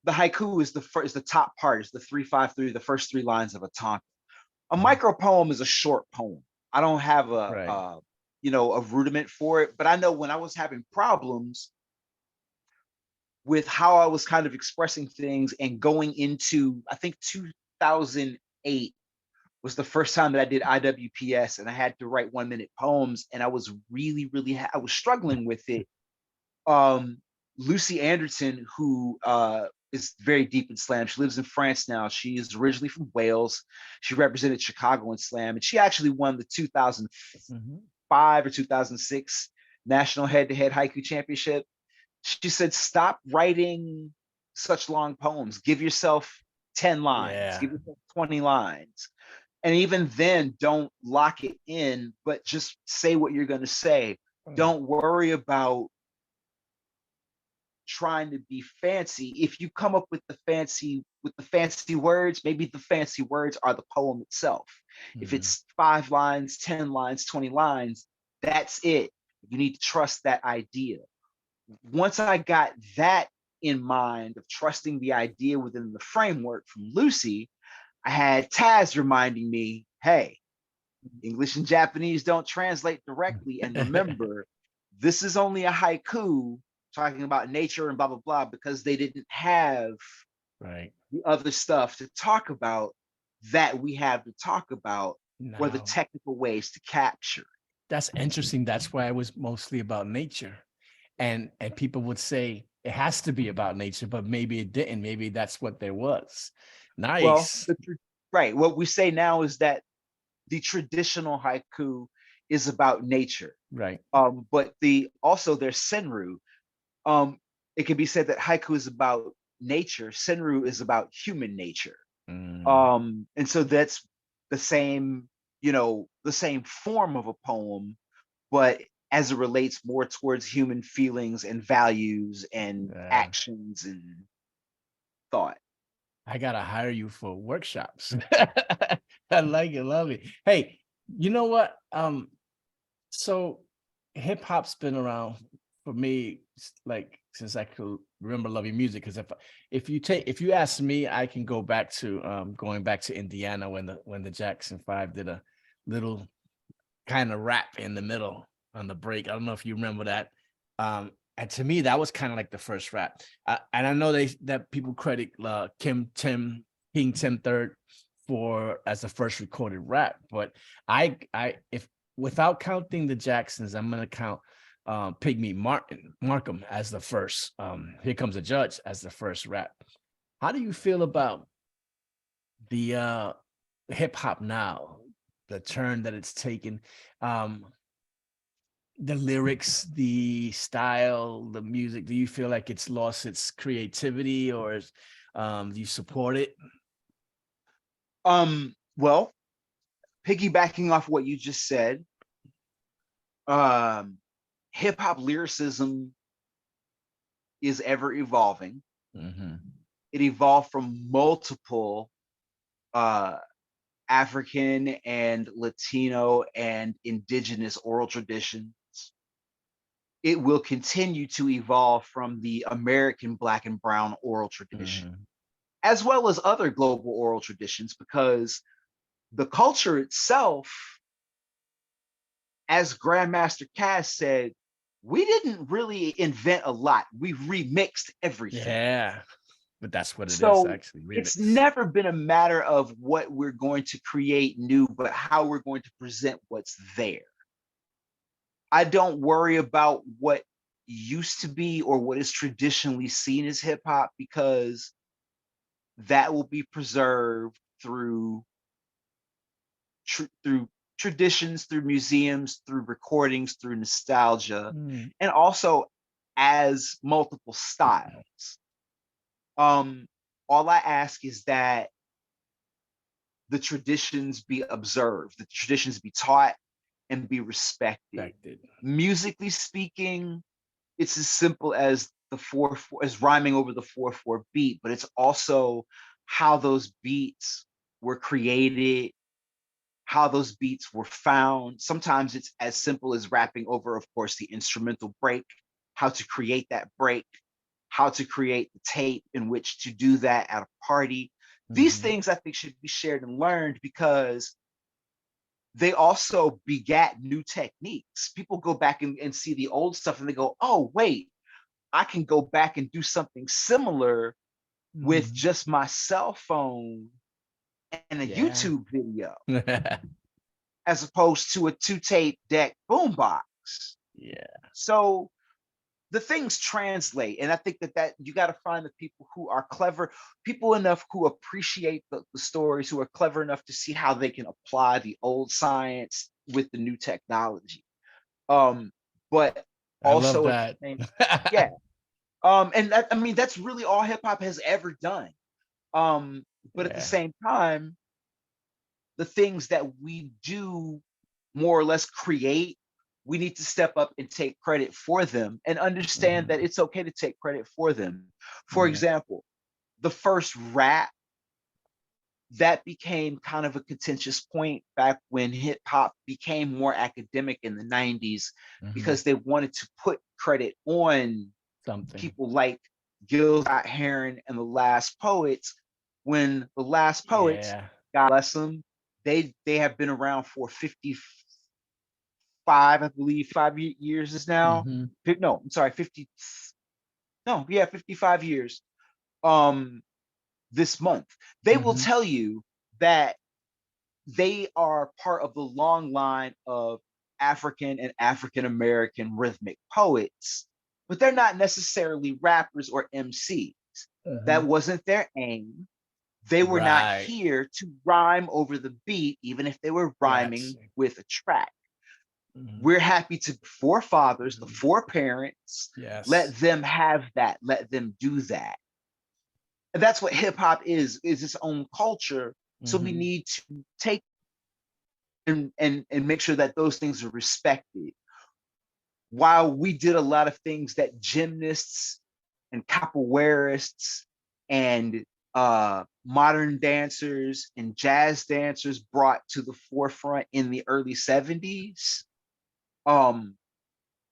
The haiku is the top part, is the 3-5-3, the first 3 lines of a Tanka. A micro poem is a short poem. I don't have Right. a rudiment for it, but I know when I was having problems with how I was kind of expressing things and going into, I think 2008 was the first time that I did IWPS and I had to write 1-minute poems, and I was really I was struggling with it. um Lucy Anderton, who is very deep in slam, she lives in France now. She is originally from Wales. She represented Chicago in slam, and she actually won the 2005 or 2006 national head-to-head haiku championship. She said, stop writing such long poems. Give yourself 10 lines, Yeah. give yourself 20 lines. And even then, don't lock it in, but just say what you're going to say. Mm. Don't worry about trying to be fancy. If you come up with the fancy words, maybe the fancy words are the poem itself. If Mm. it's 5 lines, 10 lines, 20 lines, that's it. You need to trust that idea. Once I got that in mind of trusting the idea within the framework from Lucy, I had Taz reminding me, hey, English and Japanese don't translate directly. And remember, this is only a haiku talking about nature and blah, blah, blah, because they didn't have Right. the other stuff to talk about that we have to talk about, or the Now, technical ways to capture. that's interesting. That's why it was mostly about nature. And people would say it has to be about nature, but maybe it didn't. Maybe that's what there was. Well, Nice. right. What we say now is that the traditional haiku is about nature. Right. But there's senru. Um, it can be said that haiku is about nature. Senru is about human nature. Mm, And so that's the same, the same form of a poem, but as it relates more towards human feelings and values and yeah. actions and thought. I gotta hire you for workshops. I like it, love it. Hey, you know what? So hip hop's been around for me like since I could remember loving music. Because if you ask me, I can go back to going back to Indiana when the Jackson Five did a little kind of rap in the middle on the break. I don't know if you remember that. And to me, that was kind of like the first rap. And I know that people credit King Tim Third for as the first recorded rap, but if without counting the Jacksons, I'm gonna count Pygmy Markham as the first. Here Comes a Judge as the first rap. How do you feel about the hip hop now, the turn that it's taken, um, the lyrics, the style, the music? Do you feel like it's lost its creativity, or do you support it? Well, piggybacking off what you just said, um, hip hop lyricism is ever evolving. Hmm. It evolved from multiple uh, African and Latino and indigenous oral traditions. It will continue to evolve from the American Black and Brown oral tradition, Hmm. as well as other global oral traditions, because the culture itself, as Grandmaster Cass said, we didn't really invent a lot. We remixed everything. Yeah, but that's what it is, So actually, it's remix. never been a matter of what we're going to create new, but how we're going to present what's there. I don't worry about what used to be or what is traditionally seen as hip hop, because that will be preserved through traditions, through museums, through recordings, through nostalgia, Mm. and also as multiple styles. Um, all I ask is that the traditions be observed, the traditions be taught and be respected. Affected. Musically speaking, it's as simple as the 4/4, as rhyming over the 4/4 beat, but it's also how those beats were created, how those beats were found. Sometimes it's as simple as rapping over, of course, the instrumental break, how to create that break, how to create the tape in which to do that at a party. These Mhm. things I think should be shared and learned because they also begat new techniques. People go back and see the old stuff and they go, oh, wait, I can go back and do something similar with Mhm. just my cell phone and a Yeah. YouTube video, as opposed to a two-tape deck boombox. Yeah. So the things translate, and I think that you got to find the people who are clever, people enough who appreciate the stories, who are clever enough to see how they can apply the old science with the new technology. But I love also at the that. same, yeah. And that, I mean, that's really all hip hop has ever done. But at the Yeah. same time, the things that we do more or less create, we need to step up and take credit for them and understand that Mhm. it's okay to take credit for them. For Yeah. example, the first rap that became kind of a contentious point back when hip hop became more academic in the 90s Mhm. because they wanted to put credit on Something. people like Gil Scott Heron and the Last Poets, when the Last Poets, Yeah. God bless them, they have been around for 55, I believe, 5 years is now. Mhm. No, I'm sorry, 50. No, yeah, 55 years. Um, this month, they will Mhm. tell you that they are part of the long line of African and African American rhythmic poets, but they're not necessarily rappers or MCs. That Mhm. wasn't their aim. They were not Right. here to rhyme over the beat, even if they were Yes. rhyming with a track. Mhm. We're happy to forefathers, the Mhm. foreparents, let Yes. them have that, let them do that. And that's what hip hop is its own culture. So we Mhm. need to take and make sure that those things are respected. While we did a lot of things that gymnasts and capoeirists and modern dancers and jazz dancers brought to the forefront in the early 70s, um,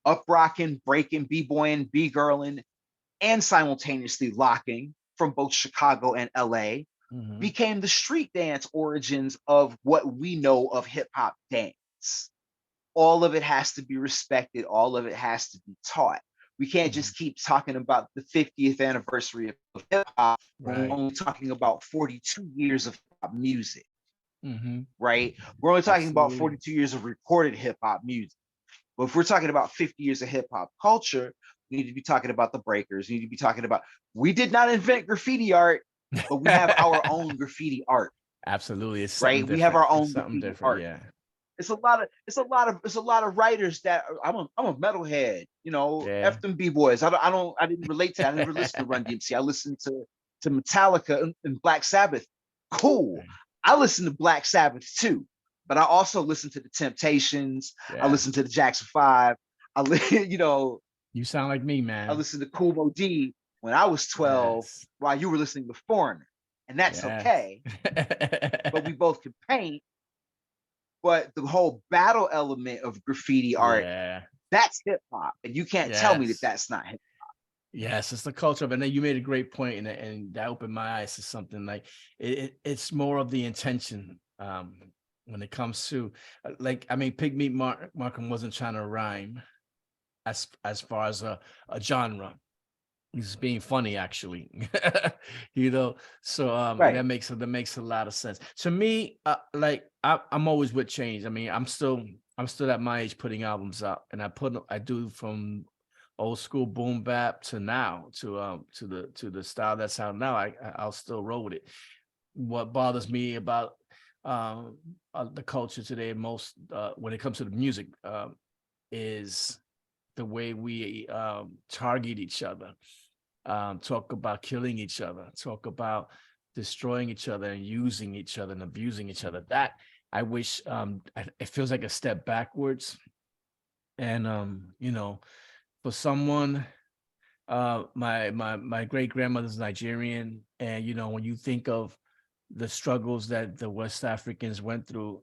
up rocking, breaking, b-boying, b-girling, and simultaneously locking from both Chicago and LA, Mhm. became the street dance origins of what we know of hip hop dance. All of it has to be respected, all of it has to be taught. We can't Mhm. just keep talking about the 50th anniversary of hip hop when we're Right. only talking about 42 years of hip hop music, Mhm. right? We're only talking about Absolutely. 42 years of recorded hip hop music. But if we're talking about 50 years of hip hop culture, we need to be talking about the breakers. We need to be talking about, we did not invent graffiti art, but we have our own graffiti art, Absolutely. It's something right? We have different. our It's own something graffiti different. art. Yeah. It's a lot of writers that I'm a metalhead, you know, Yeah. F them B-boys. I didn't relate to that. I never listened to Run DMC. I listened to Metallica and Black Sabbath. Cool. I listen to Black Sabbath too, but I also listen to the Temptations. I Yeah. listen to the Jackson Five. You know, You sound like me, I man. listened to Cool Mo D when I was 12 Yes. while you were listening to Foreigner. And that's Yes. okay. But we both can paint. But the whole battle element of graffiti art, Yeah. that's hip hop. And you can't tell me that Yes. that's not hip. Yes, it's the culture of it. And then you made a great point, and that opened my eyes to something like it's more of the intention when it comes to like I mean, Pigmeat Markham wasn't trying to rhyme as far as a genre. He's being funny, actually. You know, so Right. that makes a lot of sense to me. Like I'm always with change. I mean, I'm still at my age putting albums out, and I do from old school boom bap to now to the style that's out now. I'll still roll with it. What bothers me about the culture today most when it comes to the music is the way we target each other, talk about killing each other, talk about destroying each other and using each other and abusing each other. That I wish it feels like a step backwards. And you know, for someone, my great grandmother's Nigerian, and you know, when you think of the struggles that the West Africans went through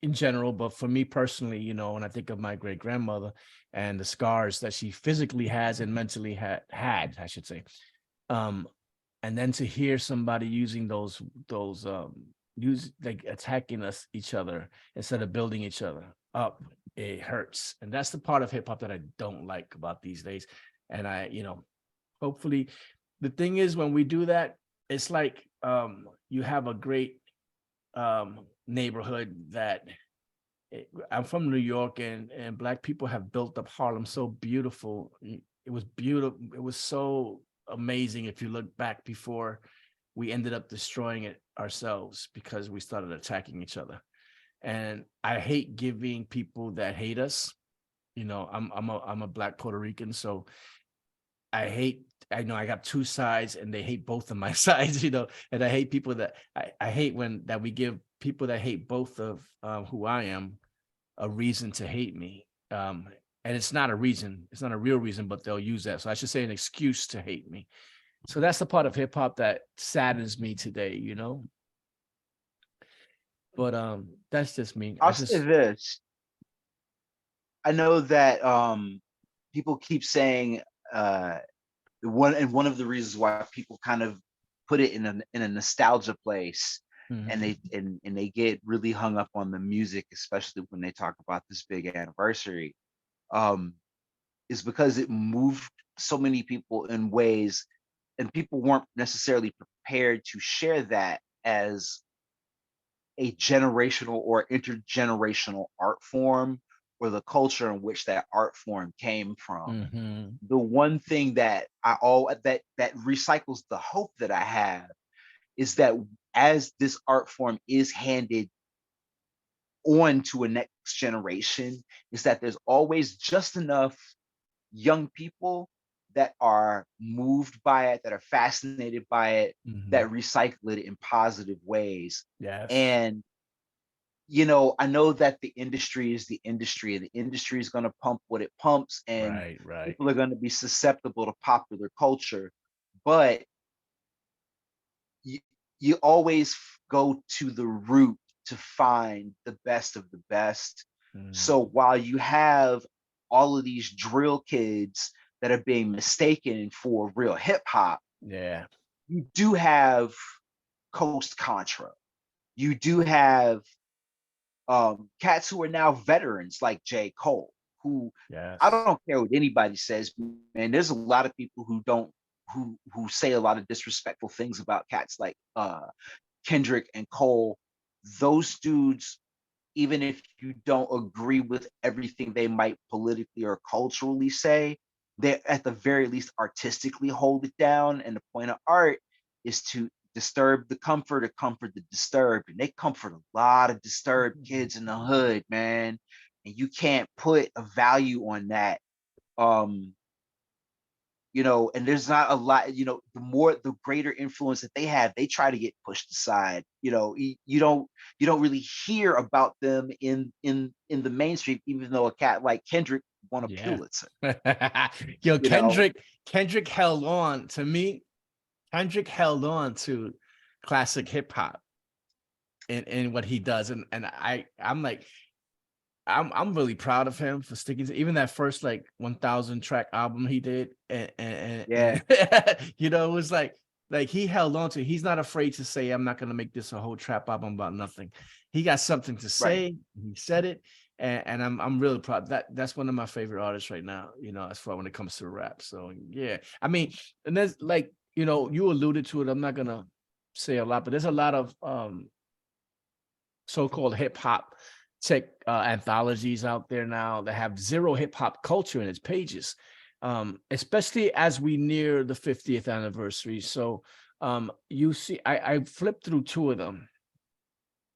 in general, but for me personally, you know, when I think of my great grandmother and the scars that she physically has and mentally had, I should say, um, and then to hear somebody using those use like attacking each other instead of building each other up, it hurts. And that's the part of hip hop that I don't like about these days. And I, you know, hopefully the thing is when we do that, it's like you have a great neighborhood that I'm from New York, and Black people have built up Harlem so beautiful. It was beautiful. It was so amazing if you look back before we ended up destroying it ourselves because we started attacking each other. And I hate giving people that hate us. You know, I'm a Black Puerto Rican, so I know I got two sides and they hate both of my sides, you know, and I hate people that I hate when that we give people that hate both of who I am a reason to hate me. And it's not a reason, it's not a real reason, but they'll use that. So I should say an excuse to hate me. So that's the part of hip hop that saddens me today, you know. But that's just me. I I'll say just this. I know that people keep saying one of the reasons why people kind of put it in a nostalgia place, and mhm, they get really hung up on the music, especially when they talk about this big anniversary, um, is because it moved so many people in ways, and people weren't necessarily prepared to share that as a generational or intergenerational art form, or the culture in which that art form came from. mhm, The one thing that that recycles the hope that I have is that as this art form is handed on to a next generation, is that there's always just enough young people that are moved by it, that are fascinated by it, mhm. that recycle it in positive ways. Yes. And you know, I know that the industry is the industry, and the industry is going to pump what it pumps, and Right, right. people are going to be susceptible to popular culture. But you, you always go to the root to find the best of the best. So Mhm. while you have all of these drill kids that are being mistaken for real hip hop, Yeah. you do have Coast Contra. You do have cats who are now veterans like J. Cole, who I Yes. don't care what anybody says, man. There's a lot of people who don't who say a lot of disrespectful things about cats like Kendrick and Cole. Those dudes, even if you don't agree with everything they might politically or culturally say, they at the very least artistically hold it down. And the point of art is to disturb the comfort or comfort the disturbed. And they comfort a lot of disturbed kids in the hood, man. And you can't put a value on that. Um, you know, and there's not a lot, you know, the greater influence that they have, they try to get pushed aside. You know, you don't really hear about them in the mainstream, even though a cat like Kendrick won a Yeah. Pulitzer. Yo, You know, Kendrick held on to me. Kendrick held on to classic hip hop in what he does. And I'm like, I'm really proud of him for sticking to even that first like 1,000 track album he did. yeah, You know, it was like he held on to, he's not afraid to say, I'm not gonna make this a whole trap album about nothing. He got something to right. say, he said it, and I'm really proud. That's one of my favorite artists right now, you know, as far when it comes to rap. So yeah. I mean, and there's like, you know, you alluded to it. I'm not gonna say a lot, but there's a lot of so-called hip hop tech anthologies out there now that have zero hip hop culture in its pages, especially as we near the 50th anniversary. So you see, I flipped through two of them,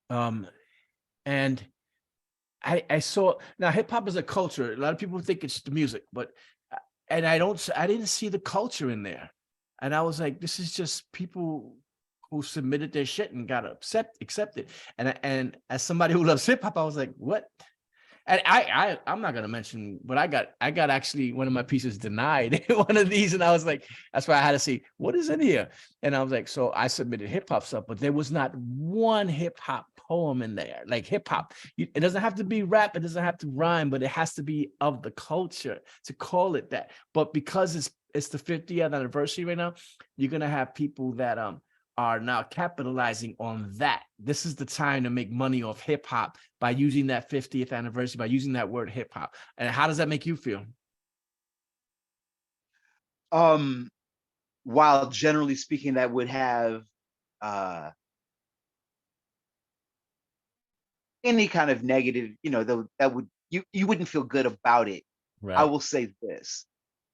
um, and I saw now hip hop is a culture. A lot of people think it's the music, but and I didn't see the culture in there, and I was like, this is just people who submitted their shit and got accepted. And as somebody who loves hip hop, I was like, what? And I'm not gonna mention, but I got actually one of my pieces denied one of these, and I was like, that's why I had to see what is in here. And I was like, so I submitted hip hop stuff, but there was not one hip hop poem in there, like hip hop. It doesn't have to be rap, it doesn't have to rhyme, but it has to be of the culture to call it that. But because it's the 50th anniversary right now, you're gonna have people that are now capitalizing on that. This is the time to make money off hip hop by using that 50th anniversary, by using that word hip hop. And how does that make you feel? Um, while generally speaking, that would have uh any kind of negative, that would you wouldn't feel good about it. I Right. will say this,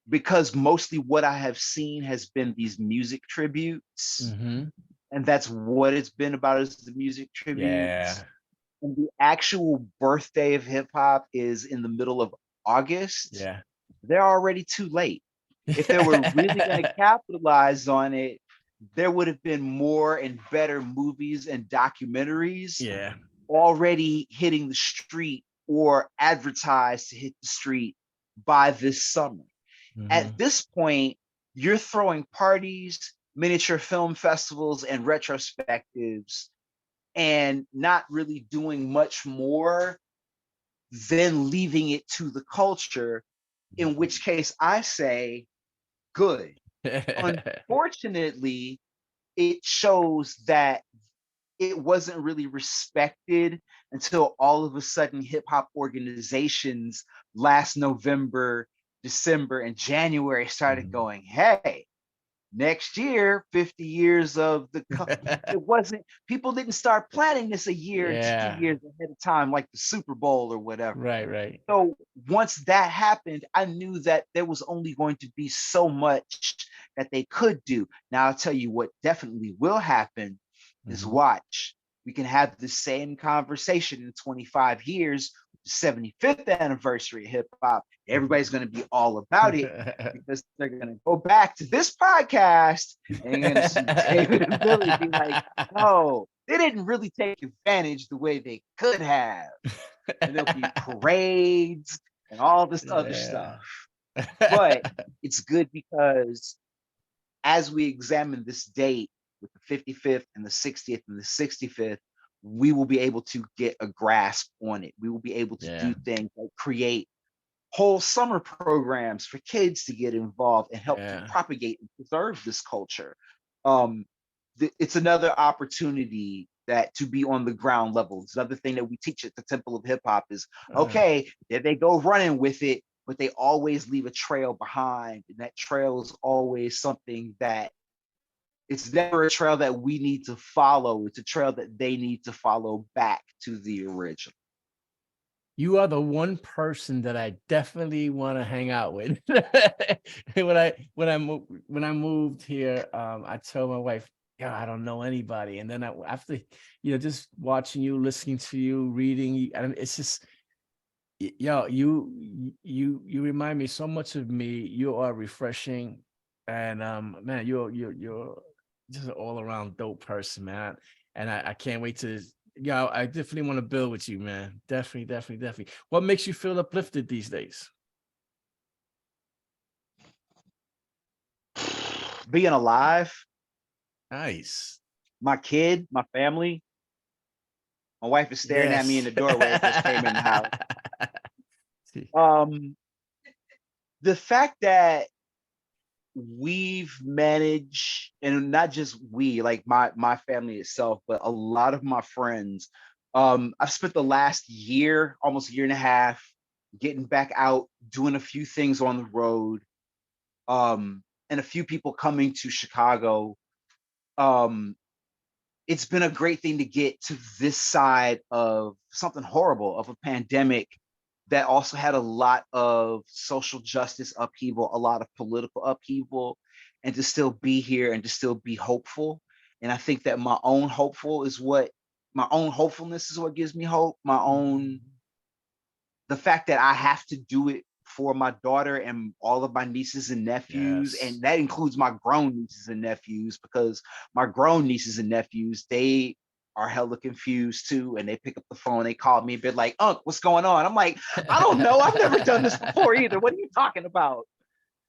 because mostly what I have seen has been these music tributes, Mm-hmm. and that's what it's been about, is the music tributes. Yeah. And the actual birthday of hip hop is in the middle of August. Yeah. They're already too late. If they were really going to capitalize on it, there would have been more and better movies and documentaries Yeah. already hitting the street or advertised to hit the street by this summer. Mm-hmm. At this point, you're throwing parties, miniature film festivals, and retrospectives, and not really doing much more than leaving it to the culture, in which case I say, good. Unfortunately, it shows that it wasn't really respected until all of a sudden hip hop organizations last November, December, and January started Mhm. going, hey, next year, 50 years of it wasn't, people didn't start planning this a year, 2 Yeah. years ahead of time, like the Super Bowl or whatever. Right, right. So once that happened, I knew that there was only going to be so much that they could do. Now, I'll tell you what definitely will happen is, Mhm. watch. We can have the same conversation in 25 years, the 75th anniversary of hip hop. Everybody's going to be all about it, because they're going to go back to this podcast and you're going to see David and Billy be like, oh, they didn't really take advantage the way they could have. And there'll be parades and all this other Yeah. stuff. But it's good because as we examine this date with the 55th and the 60th and the 65th, we will be able to get a grasp on it. We will be able to Yeah. do things like create whole summer programs for kids to get involved and help to Yeah. propagate and preserve this culture. Um, it's another opportunity that to be on the ground level. It's another thing that we teach at the Temple of Hip Hop is, Uh, okay, there they go running with it, but they always leave a trail behind. And that trail is always something that, it's never a trail that we need to follow. It's a trail that they need to follow back to the original. you are the one person that I definitely want to hang out with. When I moved here, I told my wife, "Yeah, I don't know anybody." And then after just watching you, listening to you, reading, and it's just, yo, you remind me so much of me. You are refreshing, and man, you're just an all around dope person, man. And I can't wait to, I definitely want to build with you, man. Definitely, definitely, definitely. What makes you feel uplifted these days? Being alive, Nice. my kid, my family, my wife is staring at me in Yes. the doorway. I just came in the house. Um, the fact that we've managed, and not just we, like my family itself, but a lot of my friends. I've spent the last year, almost a year and a half, getting back out, doing a few things on the road, and a few people coming to Chicago. Um, it's been a great thing to get to this side of something horrible, of a pandemic that also had a lot of social justice upheaval, a lot of political upheaval, and to still be here and to still be hopeful. And I think that my own hopefulness is what gives me hope. The fact that I have to do it for my daughter and all of my nieces and nephews, Yes. and that includes my grown nieces and nephews, because my grown nieces and nephews, they are hella confused too, and they pick up the phone, they call me and be like, "Unc, what's going on?" I'm like, "I don't know. I've never done this before either. What are you talking about?"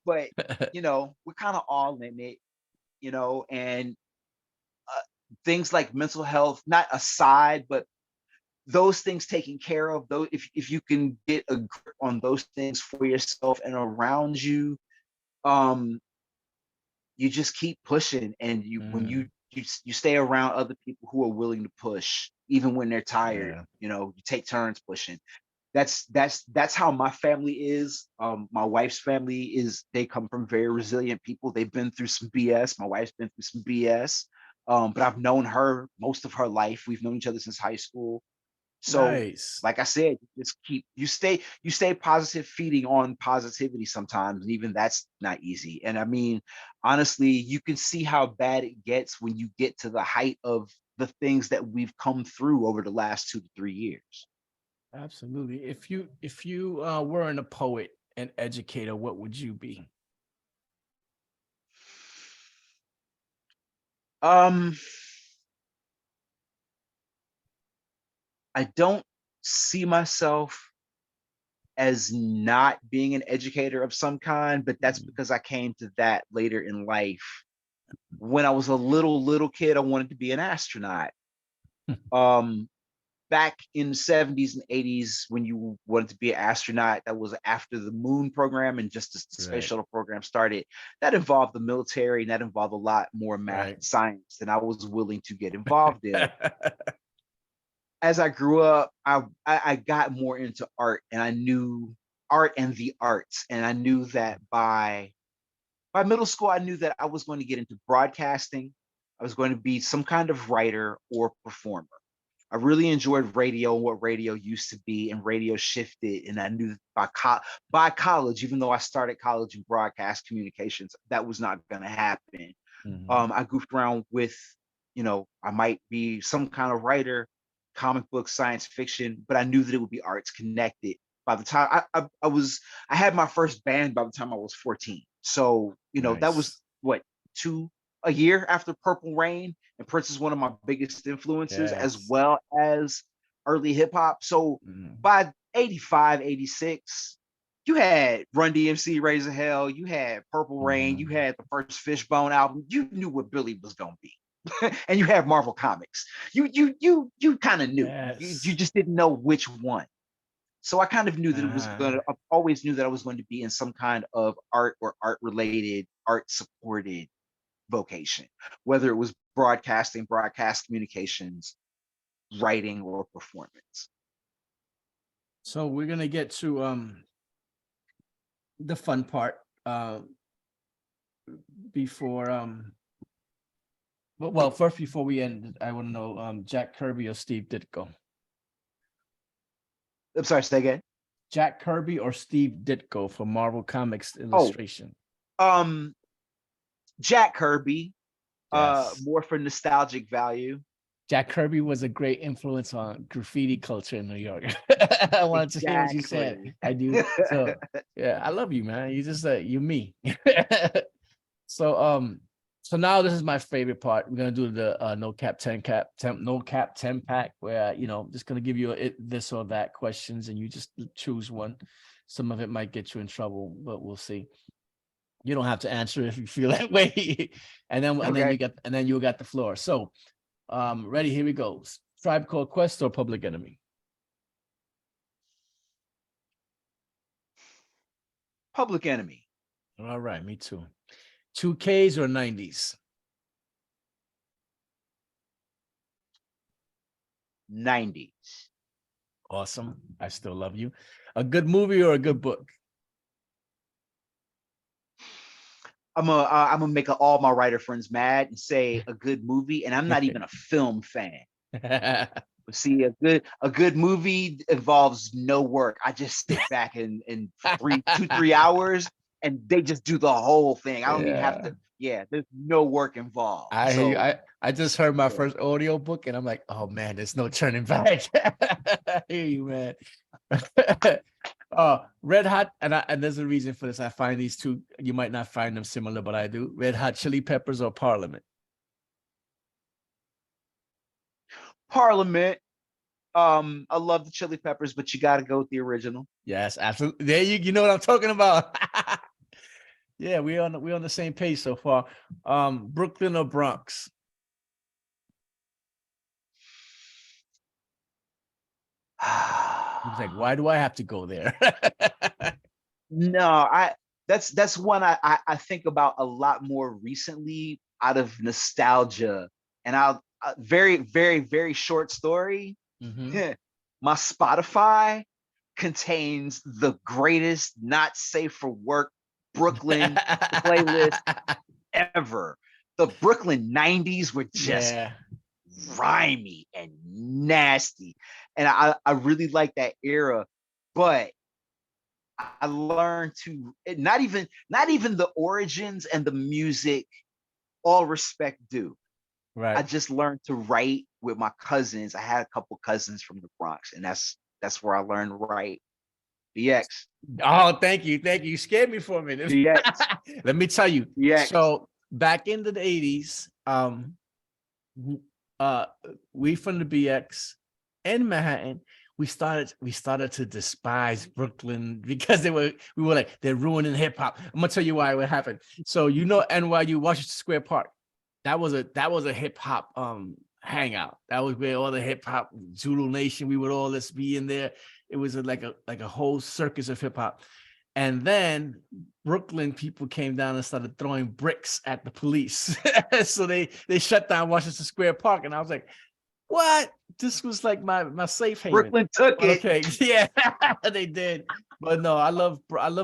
But we're kind of all in it, and things like mental health, not aside, but those things taken care of, though, if you can get a grip on those things for yourself and around you, um, you just keep pushing, and when you stay around other people who are willing to push, even when they're tired, Yeah. you take turns pushing. That's how my family is. My wife's family they come from very resilient people. They've been through some BS. My wife's been through some BS. But I've known her most of her life. We've known each other since high school. So, Nice. like I said, just you stay positive, feeding on positivity sometimes, and even that's not easy. And I mean, honestly, you can see how bad it gets when you get to the height of the things that we've come through over the last 2 to 3 years. Absolutely. If you weren't a poet and educator, what would you be? Um, I don't see myself as not being an educator of some kind, but that's because I came to that later in life. When I was a little kid, I wanted to be an astronaut. Um, Back in the 70s and 80s, when you wanted to be an astronaut, that was after the moon program and just as the space Right. shuttle program started. That involved the military, and that involved a lot more math Right. and science than I was willing to get involved in. As I grew up, I got more into art, and I knew art and the arts, and I knew that by middle school, I knew that I was going to get into broadcasting. I was going to be some kind of writer or performer. I really enjoyed radio and what radio used to be, and radio shifted. And I knew by college, even though I started college in broadcast communications, that was not going to happen. Mhm. I goofed around with, I might be some kind of writer, comic book, science fiction, but I knew that it would be arts connected. By the time I had my first band by the time I was 14. So, that was Nice. what, a year after Purple Rain, and Prince is one of my biggest influences, as Yes. well as early hip hop. So Mhm. by 85, 86, you had Run DMC, Raise a Hell, you had Purple Rain, you Mhm. had the first Fishbone album. You knew what Billy was gonna be. And you have Marvel Comics. You kind of knew. You Yes. just didn't know which one. So I kind of knew that Uh-huh. I always knew that I was going to be in some kind of art or art related, art supported vocation, whether it was broadcasting, broadcast communications, writing, or performance. So we're gonna get to the fun part before well, first before we end, I want to know Jack Kirby or Steve Ditko. I'm sorry, say again. Jack Kirby or Steve Ditko for Marvel Comics Oh, illustration. um, Jack Kirby, Yes. more for nostalgic value. Jack Kirby was a great influence on graffiti culture in New York. I wanted to hear what you said. Exactly. I do. So yeah, I love you, man. You just you me. So so now this is my favorite part. We're gonna do the no cap 10 pack where just gonna give you this or that questions and you just choose one. Some of it might get you in trouble, but we'll see. You don't have to answer if you feel that way. And then Okay. you got the floor. So ready, here we go. Tribe Called Quest or Public Enemy? Public Enemy. All right, me too. 2Ks or 90s? 90s. Awesome. I still love you. A good movie or a good book? I'm gonna make all my writer friends mad and say a good movie, and I'm not even a film fan. See, a good movie involves no work. I just sit back and 3 2 3 hours, and they just do the whole thing. I don't even have Yeah. to. Yeah, there's no work involved. I hear you. So I just heard my yeah. first audio book and I'm like, oh man, there's no turning back. I hear you, man. Red Hot, and there's a reason for this. I find these two, you might not find them similar, but I do. Red Hot Chili Peppers or Parliament? Parliament. I love the Chili Peppers, but you got to go with the original. Yes, absolutely. There you know what I'm talking about. Yeah, we're on the same page so far. Brooklyn or Bronx? He was like, why do I have to go there? No, that's one I think about a lot more recently out of nostalgia. And I'll very, very, very short story. Mhm. My Spotify contains the greatest not safe for work Brooklyn playlist ever. The Brooklyn 90s were just Yeah. grimy and nasty. And I really like that era, but I learned to not even the origins and the music, all respect due. I Right. just learned to write with my cousins. I had a couple cousins from the Bronx, and that's where I learned to write. BX, Oh, thank you. Thank you. You scared me for a minute. BX, Let me tell you. BX. So back in the 80s, w- uh we from the BX in Manhattan, we started to despise Brooklyn because we were like, they're ruining hip hop. I'm gonna tell you why what happened. So NYU, Washington Square Park. That was a hip hop hangout. That was where all the hip hop Zulu Nation, we would all this be in there. It was like a whole circus of hip hop. And then Brooklyn people came down and started throwing bricks at the police. So they shut down Washington Square Park. And I was like, what? This was like my safe haven. Brooklyn took But it. okay, yeah, they did. But no, I love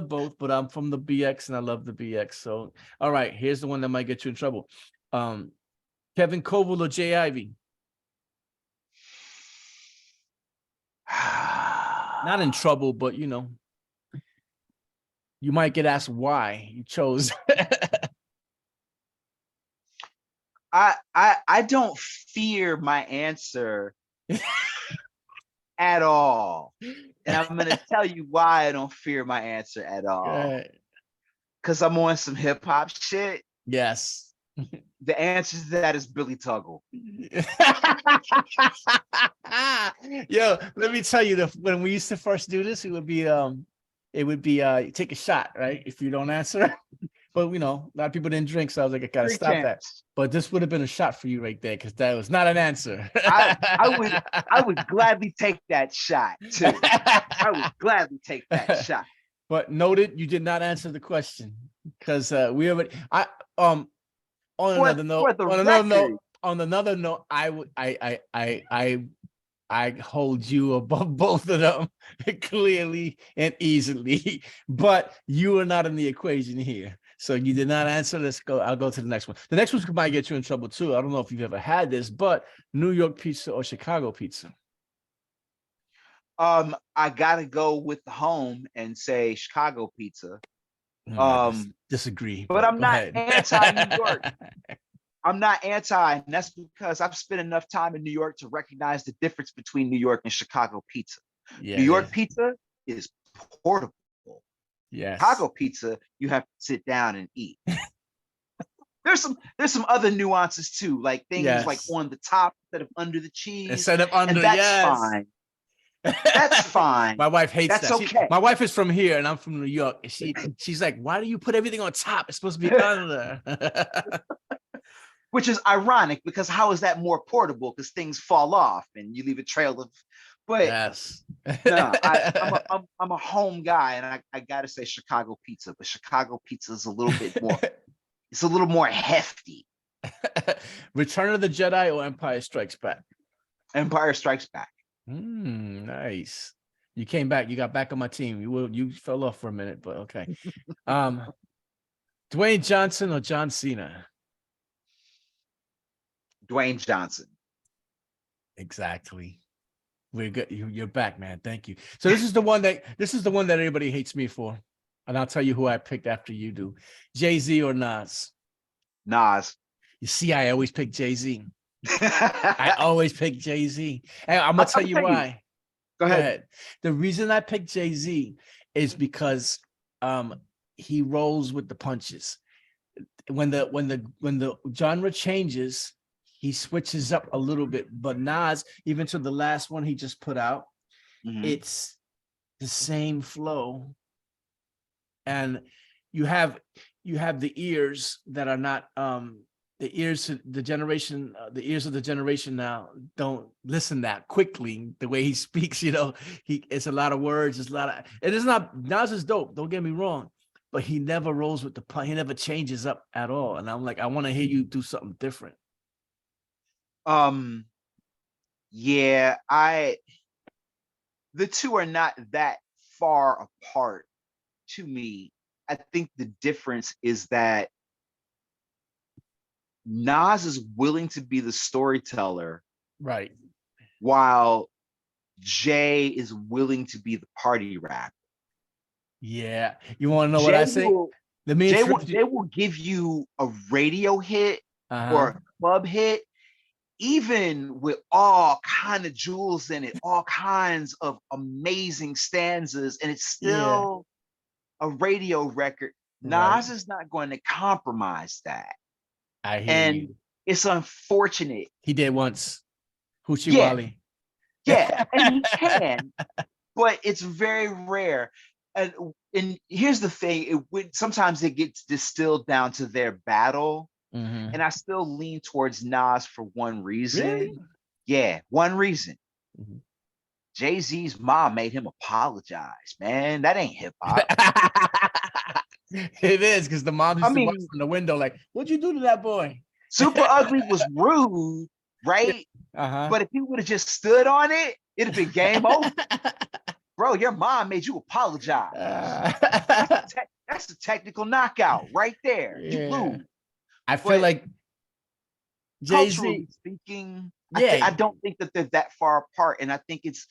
both, but I'm from the BX and I love the BX. So all right, here's the one that might get you in trouble. Kevin Coval or Jay Ivy? Not in trouble, but you might get asked why you chose. I don't fear my answer at all. And I'm gonna tell you why I don't fear my answer at all. Right. Because I'm on some hip hop shit. Yes. The answer to that is Billy Tuggle. Yo, let me tell you, when we used to first do this, it would be take a shot, right? If you don't answer. But a lot of people didn't drink, so I was like, I gotta Three stop that. champs. But this would have been a shot for you right there, because that was not an answer. I would gladly take that shot too. I would gladly take that shot. But noted, you did not answer the question, because we already. On For another note, the record, I hold you above both of them clearly and easily, but you are not in the equation here. So you did not answer. Let's go. I'll go to the next one. The next one might get you in trouble too. I don't know if you've ever had this, but New York pizza or Chicago pizza? I gotta go with the home and say Chicago pizza. Disagree, But but I'm go not ahead. anti-New York. I'm not anti, and that's because I've spent enough time in New York to recognize the difference between New York and Chicago pizza. Yeah, New it York is. pizza is portable. Yes. Chicago pizza, you have to sit down and eat. There's some other nuances too, like things like Yes. on the top instead of under the cheese, Instead of and under, that's yes. fine. That's fine. My wife hates That's that. okay. My wife is from here and I'm from New York. And she's like, why do you put everything on top? It's supposed to be under. Which is ironic because how is that more portable? Because things fall off and you leave a trail of. But Yes. no, I'm a home guy, and I gotta say Chicago pizza. But Chicago pizza is a little bit more. It's a little more hefty. Return of the Jedi or Empire Strikes Back? Empire Strikes Back. Nice. You came back. You got back on my team. You fell off for a minute, but okay. Dwayne Johnson or John Cena? Dwayne Johnson. Exactly. We're good. You're back, man. Thank you. So this is the one that everybody hates me for, and I'll tell you who I picked after you do. Jay-Z or Nas? Nas. You see, I always pick Jay-Z. I always pick Jay-Z. And I'm gonna tell you why. Go ahead. The reason I picked Jay-Z is because he rolls with the punches. When the genre changes, he switches up a little bit. But Nas, even to the last one he just put out, it's the same flow. And you have the ears that are not the ears of the generation now don't listen that quickly. The way he speaks, it's a lot of words, it's a lot of, it is not, Nas is dope, don't get me wrong, but he never rolls with the pun, he never changes up at all. And I'm like, I want to hear you do something different. Yeah, the two are not that far apart to me. I think the difference is that Nas is willing to be the storyteller, right? While Jay is willing to be the party rapper. Yeah, you want to know what I say? Jay will give you a radio hit or a club hit, even with all kind of jewels in it, all kinds of amazing stanzas, and it's still a radio record. Nas is not going to compromise that. I hear you. It's unfortunate. He did once. Hoochie Yeah. Wally. Yeah, and he can, but it's very rare. And here's the thing: sometimes it gets distilled down to their battle, and I still lean towards Nas for one reason. Really? Yeah, one reason. Jay-Z's mom made him apologize, man. That ain't hip hop. It is, because the mom used to watch from the window like, what'd you do to that boy? Super Ugly was rude, right? But if he would have just stood on it, it'd have been game over. Bro, your mom made you apologize. That's a technical knockout right there. You lose. I feel like Jay-Z speaking, I don't think that they're that far apart, and I think it's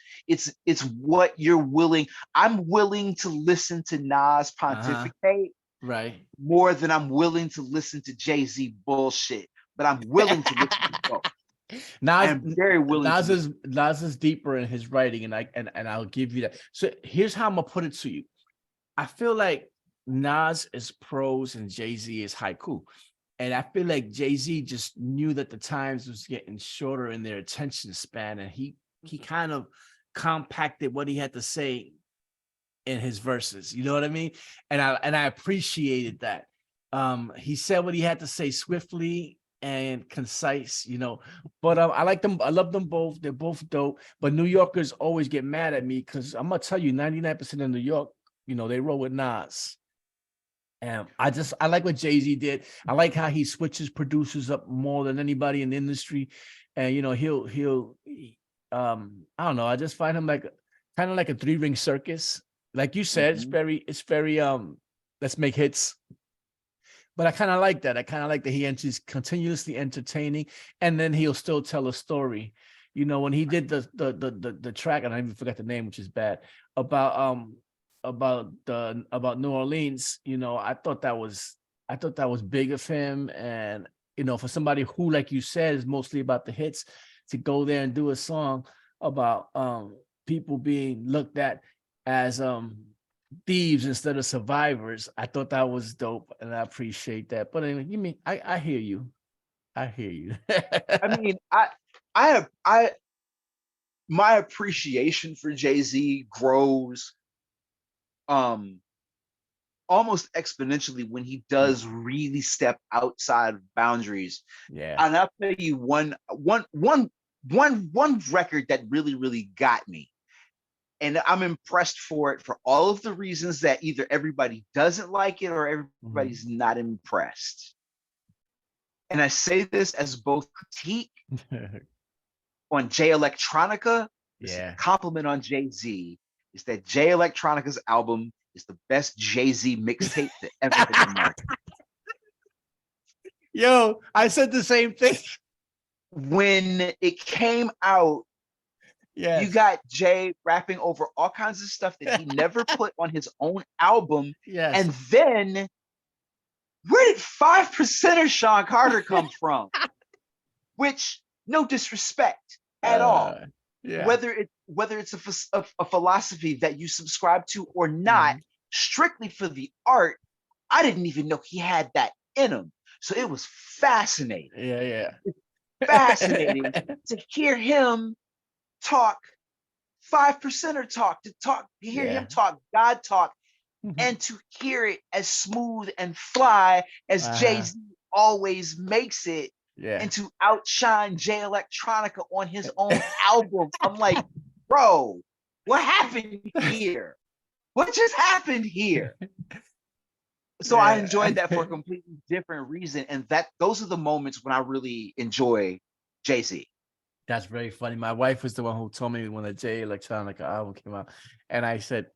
what you're willing. I'm willing to listen to Nas pontificate, right, more than I'm willing to listen to Jay-Z bullshit. But I'm willing to listen to both. I'm very willing. Nas is deeper in his writing, and I'll give you that. So here's how I'm gonna put it to you. I feel like Nas is prose and Jay-Z is haiku. And I feel like Jay-Z just knew that the times was getting shorter in their attention span, and he kind of compacted what he had to say in his verses. You know what I mean? And I appreciated that. He said what he had to say swiftly and concise, but I like them. I love them both. They're both dope. But New Yorkers always get mad at me because I'm gonna tell you, 99% of New York, they roll with Nas. And I like what Jay-Z did. I like how he switches producers up more than anybody in the industry. And he'll I don't know. I just find him like kind of like a 3-ring circus. Like you said, it's very let's make hits. But I kind of like that. I kind of like that he enters continuously entertaining, and then he'll still tell a story. When he did the track, and I even forgot the name, which is bad, about New Orleans, I thought that was big of him. And for somebody who, like you said, is mostly about the hits, to go there and do a song about people being looked at as thieves instead of survivors, I thought that was dope, and I appreciate that. But anyway, I hear you. I hear you. I mean, my appreciation for Jay-Z grows almost exponentially when he does really step outside of boundaries. Yeah. And I'll tell you one record that really got me, and I'm impressed for it for all of the reasons that either everybody doesn't like it or everybody's not impressed. And I say this as both critique on Jay Electronica, compliment on Jay-Z, is that Jay Electronica's album is the best Jay-Z mixtape that ever hit the market. Yo, I said the same thing. When it came out, you got Jay rapping over all kinds of stuff that he never put on his own album. And then, where did 5% of Sean Carter come from? Which, no disrespect at all. Whether it's a philosophy that you subscribe to or not, strictly for the art, I didn't even know he had that in him. So it was fascinating. fascinating to hear him talk 5%er talk, to hear Yeah. him talk God talk, Mhm. and to hear it as smooth and fly as Uh-huh. Jay-Z always makes it, Yeah. and to outshine Jay Electronica on his own albums. I'm like, bro, what happened here? What just happened here? So I Yeah. enjoyed that for a completely different reason. And that those are the moments when I really enjoy Jay-Z. That's very funny. My wife was the one who told me when the Jay Electronica album came out, and I said,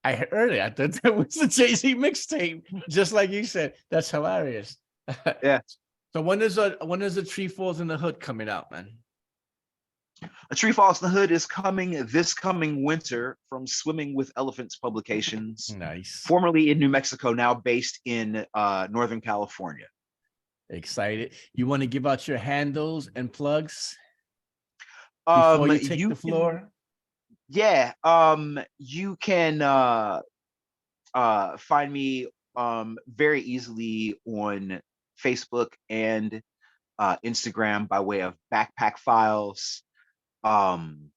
I heard it. I thought that was the Jay-Z mixtape, just like you said. That's hilarious. Yeah. So when is the Tree Falls in the Hood coming out, man? A Tree Falls in the Hood is coming this coming winter from Swimming with Elephants Publications, Nice. formerly in New Mexico, now based in Northern California. Excited. You want to give out your handles and plugs before you take You the can, floor? yeah, you can find me very easily on Facebook and Instagram by way of Backpack Files. Um,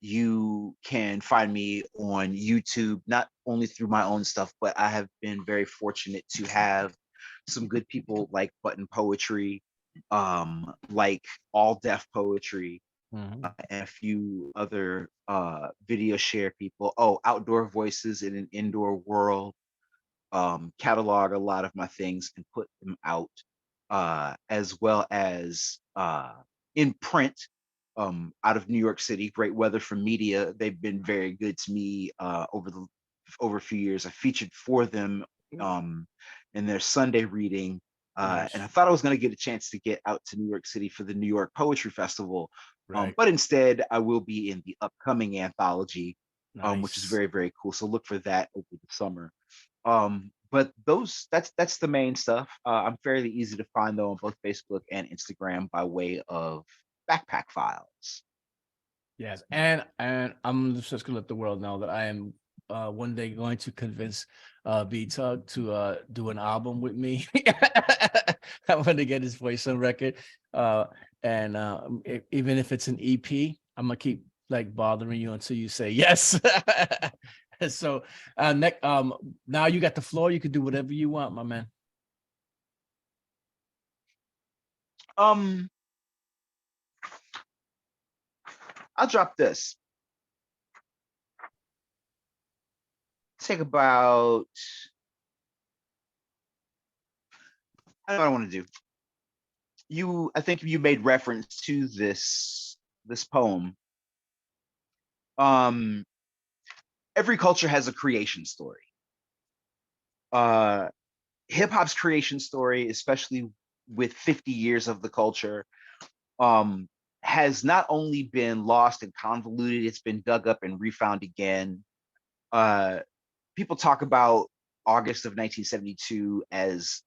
you can find me on YouTube, not only through my own stuff, but I have been very fortunate to have some good people like Button Poetry, like All Deaf Poetry, Mhm. and a few other video share people. Oh, Outdoor Voices in an Indoor World, catalog a lot of my things and put them out, as well as in print, out of New York City. Great Weather for Media. They've been very good to me over a few years. I featured for them um, in their Sunday reading. And I Nice. thought I was going to get a chance to get out to New York City for the New York Poetry Festival. Right. But instead, I will be in the upcoming anthology, which is Nice. very, very cool. So look for that over the summer. But that's the main stuff. I'm fairly easy to find though on both Facebook and Instagram by way of Backpack Files. Yes, and I'm just gonna let the world know that I am one day going to convince B Tug to do an album with me. I'm gonna get his voice on record. And even if it's an EP, I'm gonna keep like bothering you until you say yes. So next now you got the floor, you can do whatever you want, my man. Um, I'll drop this. Take about, I don't know what I want to do. I think you made reference to this poem. Um, every culture has a creation story. Uh, Hip hop's creation story, especially with 50 years of the culture, um, has not only been lost and convoluted, it's been dug up and refound again. Uh, People talk about August of 1972 as,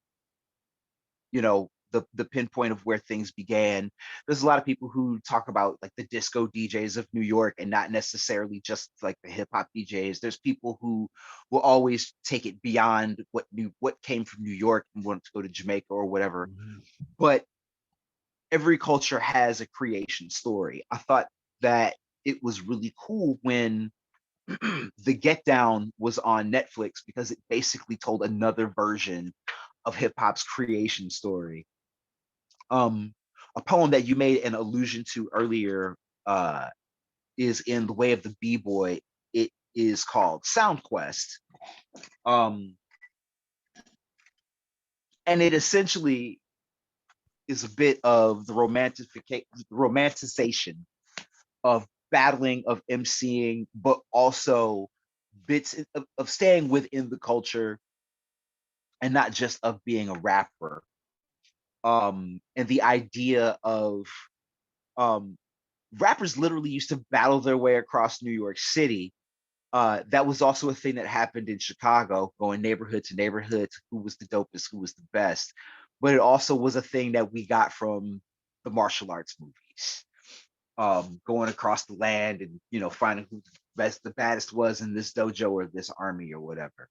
the pinpoint of where things began. There's a lot of people who talk about like the disco DJs of New York and not necessarily just like the hip hop DJs. There's people who will always take it beyond what came from New York and want to go to Jamaica or whatever. Mhm. But every culture has a creation story. I thought that it was really cool when The Get Down was on Netflix because it basically told another version of hip hop's creation story. Um, a poem that you made an allusion to earlier uh, is in The Way of the B-Boy. It is called Sound Quest. Um, and it essentially is a bit of the romanticization of battling, of emceeing, but also bits of staying within the culture and not just of being a rapper. And the idea of um, rappers literally used to battle their way across New York City. That was also a thing that happened in Chicago, going neighborhood to neighborhood, to who was the dopest, who was the best. But it also was a thing that we got from the martial arts movies, going across the land and finding who the baddest was in this dojo or this army or whatever.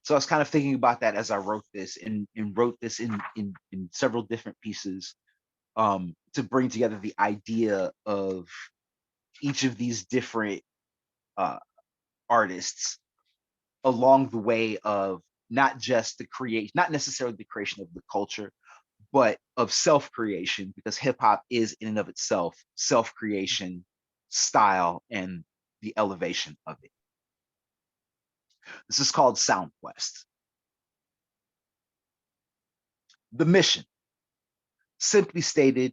So I was kind of thinking about that as I wrote this and wrote this in several different pieces. to bring together the idea of each of these different uh, artists along the way of not just the creation, not necessarily the creation of the culture, but of self-creation, because hip hop is in and of itself self-creation, style, and the elevation of it. This is called Sound Quest. The mission, simply stated,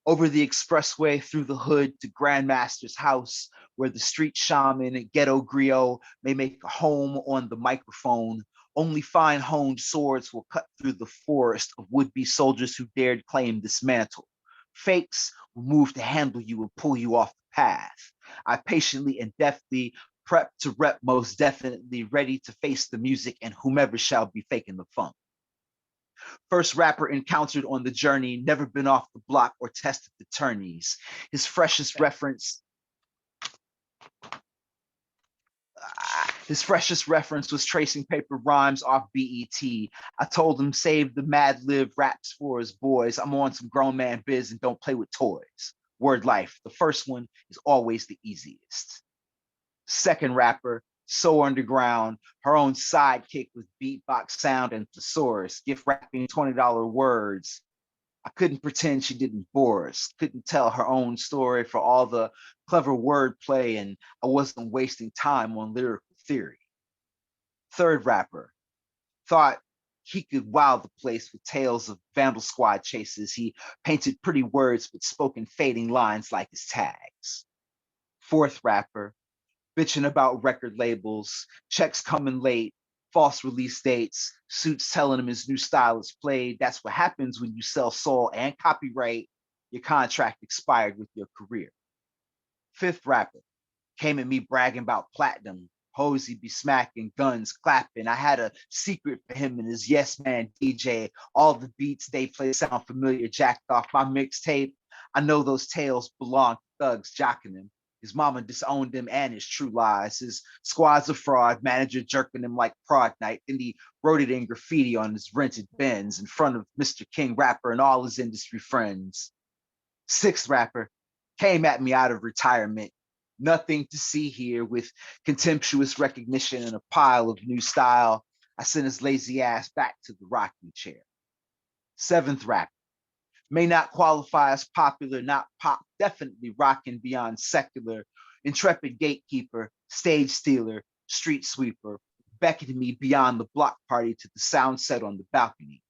over the expressway through the hood to Grandmaster's house, where the street shaman and ghetto griot may make a home on the microphone. Only fine honed swords will cut through the forest of would-be soldiers who dared claim this mantle. Fakes will move to handle you and pull you off the path. I patiently and deftly prep to rep, most definitely ready to face the music and whomever shall be faking the funk. First rapper encountered on the journey, never been off the block or tested the tourneys. His freshest reference was tracing paper rhymes off BET. I told him save the Mad Lib raps for his boys. I'm on some grown man biz and don't play with toys. Word life, the first one is always the easiest. Second rapper, so underground, her own sidekick with beatbox sound and thesaurus, gift wrapping $20 words. I couldn't pretend she didn't bore us, couldn't tell her own story for all the clever wordplay, and I wasn't wasting time on lyrical theory. Third rapper, thought he could wow the place with tales of Vandal Squad chases. He painted pretty words but spoke in fading lines like his tags. Fourth rapper, bitching about record labels, checks coming late, false release dates, suits telling him his new style is played. That's what happens when you sell soul and copyright. Your contract expired with your career. Fifth rapper came at me bragging about platinum. Hosey be smacking, guns clapping. I had a secret for him and his yes man DJ. All the beats they play sound familiar, jacked off my mixtape. I know those tales belong to thugs jocking him. His mama disowned him and his true lies. His squad's a fraud, manager jerking him like Prod Night. Then he wrote it in graffiti on his rented Benz in front of Mr. King Rapper and all his industry friends. Sixth rapper came at me out of retirement. Nothing to see here with contemptuous recognition and a pile of new style. I sent his lazy ass back to the rocking chair. Seventh rapper may not qualify as popular, not pop, definitely rocking beyond secular. Intrepid gatekeeper, stage stealer, street sweeper, beckoned me beyond the block party to the sound set on the balcony.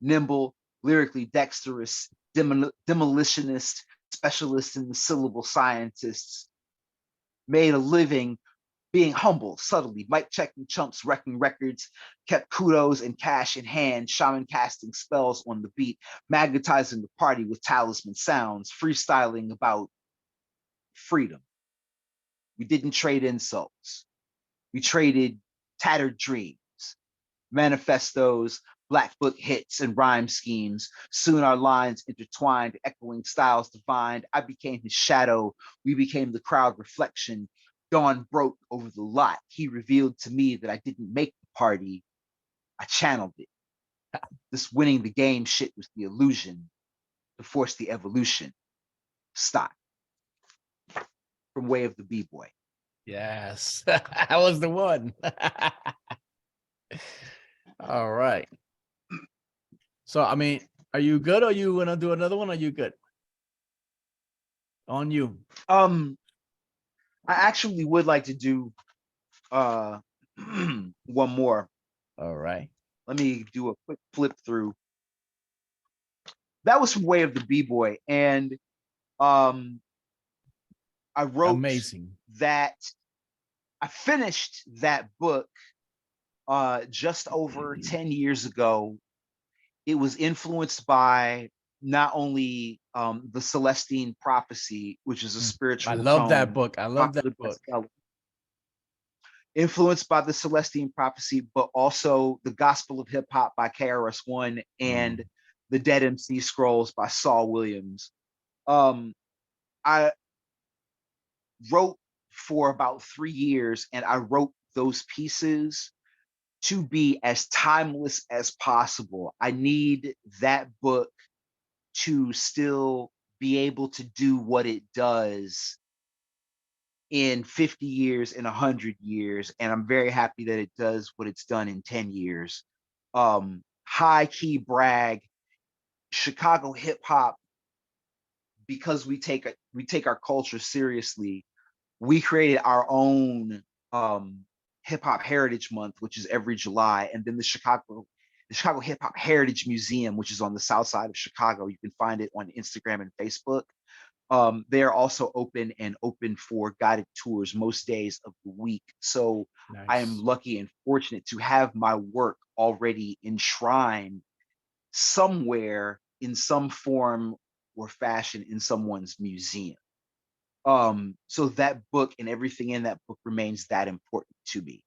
Nimble, lyrically dexterous, demolitionist, specialist in the syllable scientists, made a living being humble, subtly, mic checking chumps, wrecking records, kept kudos and cash in hand, shaman casting spells on the beat, magnetizing the party with talisman sounds, freestyling about freedom. We didn't trade insults. We traded tattered dreams, manifestos, Black Book hits, and rhyme schemes. Soon our lines intertwined, echoing styles divined. I became his shadow. We became the crowd reflection. Dawn broke over the lot. He revealed to me that I didn't make the party. I channeled it. This winning the game shit was the illusion to force the evolution. Stop. From Way of the B-Boy. Yes, that was the one. All right. So, I mean, are you good? Or you want to do another one? Or are you good? On you. I actually would like to do one more. All right. Let me do a quick flip through. That was from Way of the B-Boy. And I wrote Amazing. that. I finished that book just over 10 years ago. It was influenced by not only the Celestine Prophecy, which is a I spiritual love that tome, book. I love that popular book. bestseller, influenced by the Celestine Prophecy, but also the Gospel of Hip Hop by KRS-One and the Dead MC Scrolls by Saul Williams. I wrote for about 3 years, and I wrote those pieces to be as timeless as possible. I need that book to still be able to do what it does in 50 years, in 100 years. And I'm very happy that it does what it's done in 10 years. High key brag, Chicago hip hop, because we take our culture seriously. We created our own hip hop heritage month, which is every July. And then the Chicago Hip Hop Heritage Museum, which is on the south side of Chicago. You can find it on Instagram and Facebook. They are also open for guided tours most days of the week. So I am Nice. lucky and fortunate to have my work already enshrined somewhere in some form or fashion in someone's museum. So that book and everything in that book remains that important to me.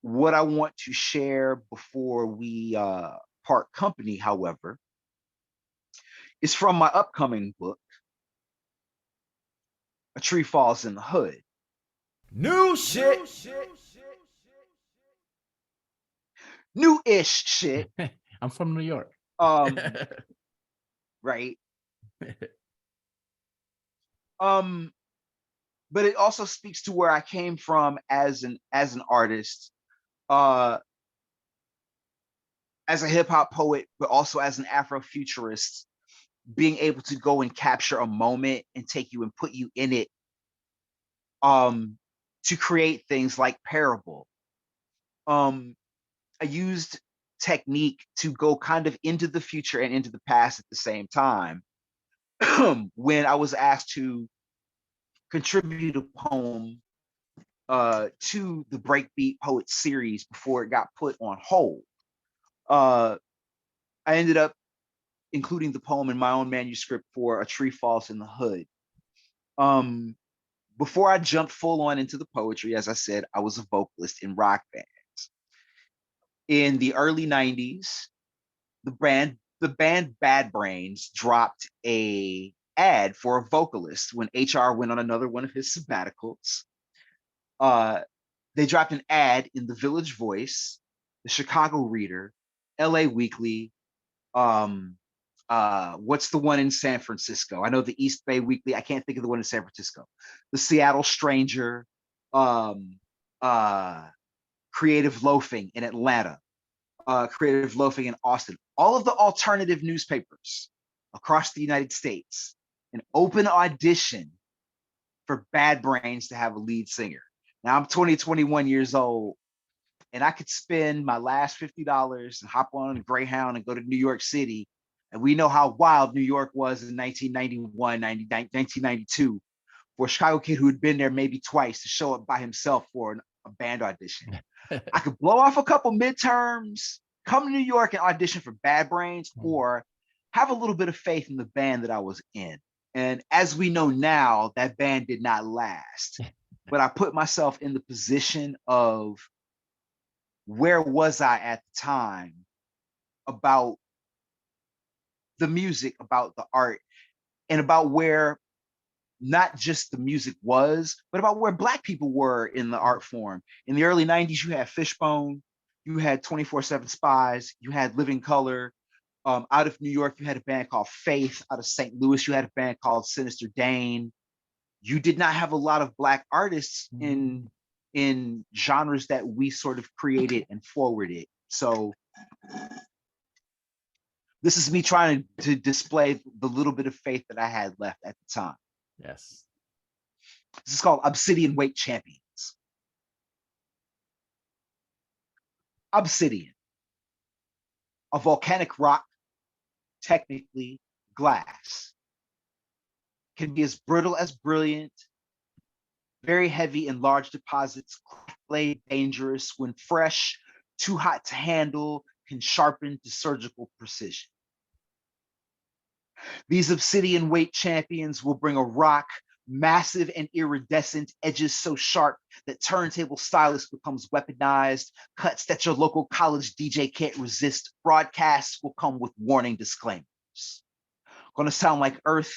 What I want to share before we part company, however, is from my upcoming book, A Tree Falls in the Hood. New shit. New-ish shit. I'm from New York. Right. But it also speaks to where I came from as an artist, as a hip hop poet, but also as an Afrofuturist, being able to go and capture a moment and take you and put you in it, to create things like Parable. I used technique to go kind of into the future and into the past at the same time. When I was asked to contribute a poem to the Breakbeat Poet series before it got put on hold, I ended up including the poem in my own manuscript for A Tree Falls in the Hood. Before I jumped full on into the poetry, as I said, I was a vocalist in rock bands. In the early 90s, the band Bad Brains dropped a ad for a vocalist when HR went on another one of his sabbaticals. They dropped an ad in the Village Voice, the Chicago Reader, LA Weekly, what's the one in San Francisco? I know the East Bay Weekly. I can't think of the one in San Francisco. The Seattle Stranger, Creative Loafing in Atlanta, Creative Loafing in Austin. All of the alternative newspapers across the United States, an open audition for Bad Brains to have a lead singer. Now I'm 21 years old, and I could spend my last $50 and hop on a Greyhound and go to New York City. And we know how wild New York was in 1991, 1992, for a Chicago kid who had been there maybe twice to show up by himself for a band audition. I could blow off a couple midterms, come to New York and audition for Bad Brains, or have a little bit of faith in the band that I was in. And as we know now, that band did not last. But I put myself in the position of where was I at the time about the music, about the art, and about where not just the music was, but about where Black people were in the art form. In the early 90s, you had Fishbone, you had 24/7 Spies, you had Living Color. Out of New York, you had a band called Faith. Out of St. Louis, you had a band called Sinister Dane. You did not have a lot of Black artists in genres that we sort of created and forwarded. So this is me trying to display the little bit of faith that I had left at the time. Yes. This is called Obsidian Weight Champions. Obsidian, a volcanic rock, technically glass, can be as brittle as brilliant, very heavy in large deposits, clay dangerous when fresh, too hot to handle, can sharpen to surgical precision. These obsidian weight champions will bring a rock, massive and iridescent, edges so sharp that turntable stylus becomes weaponized, cuts that your local college DJ can't resist, broadcasts will come with warning disclaimers. Gonna sound like earth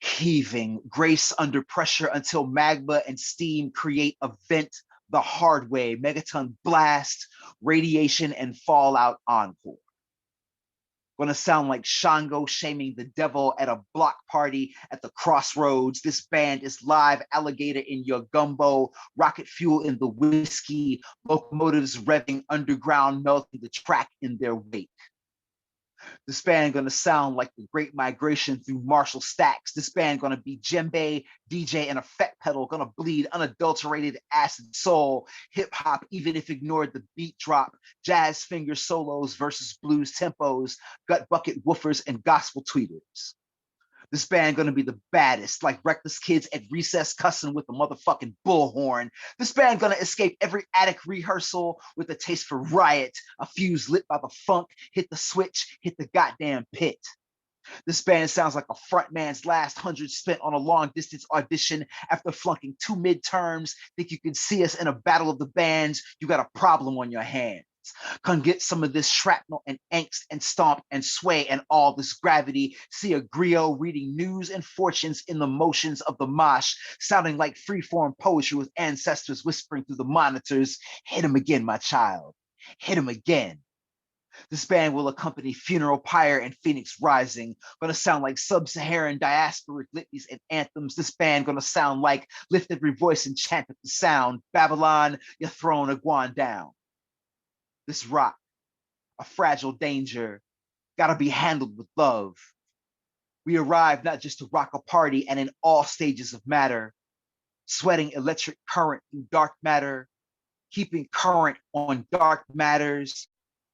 heaving, grace under pressure until magma and steam create a vent the hard way, megaton blast, radiation and fallout encore. Gonna sound like Shango shaming the devil at a block party at the crossroads. This band is live, alligator in your gumbo, rocket fuel in the whiskey, locomotives revving underground, melting the track in their wake. This band gonna sound like the Great Migration through Marshall Stacks. This band gonna be djembe, DJ, and effect pedal, gonna bleed unadulterated acid soul, hip hop, even if ignored the beat drop, jazz finger solos versus blues tempos, gut bucket woofers, and gospel tweeters. This band gonna be the baddest, like reckless kids at recess cussing with a motherfucking bullhorn. This band gonna escape every attic rehearsal with a taste for riot, a fuse lit by the funk, hit the switch, hit the goddamn pit. This band sounds like a frontman's last 100 spent on a long distance audition after flunking 2 midterms. Think you can see us in a battle of the bands? You got a problem on your hands. Come get some of this shrapnel and angst and stomp and sway and all this gravity. See a griot reading news and fortunes in the motions of the mosh, sounding like freeform poetry with ancestors whispering through the monitors. Hit him again, my child. Hit him again. This band will accompany Funeral Pyre and Phoenix Rising. Gonna sound like sub-Saharan diasporic litanies and anthems. This band gonna sound like lift every voice and chant at the sound. Babylon, your throne are gone down. This rock, a fragile danger, gotta be handled with love. We arrive not just to rock a party and in all stages of matter, sweating electric current through dark matter, keeping current on dark matters,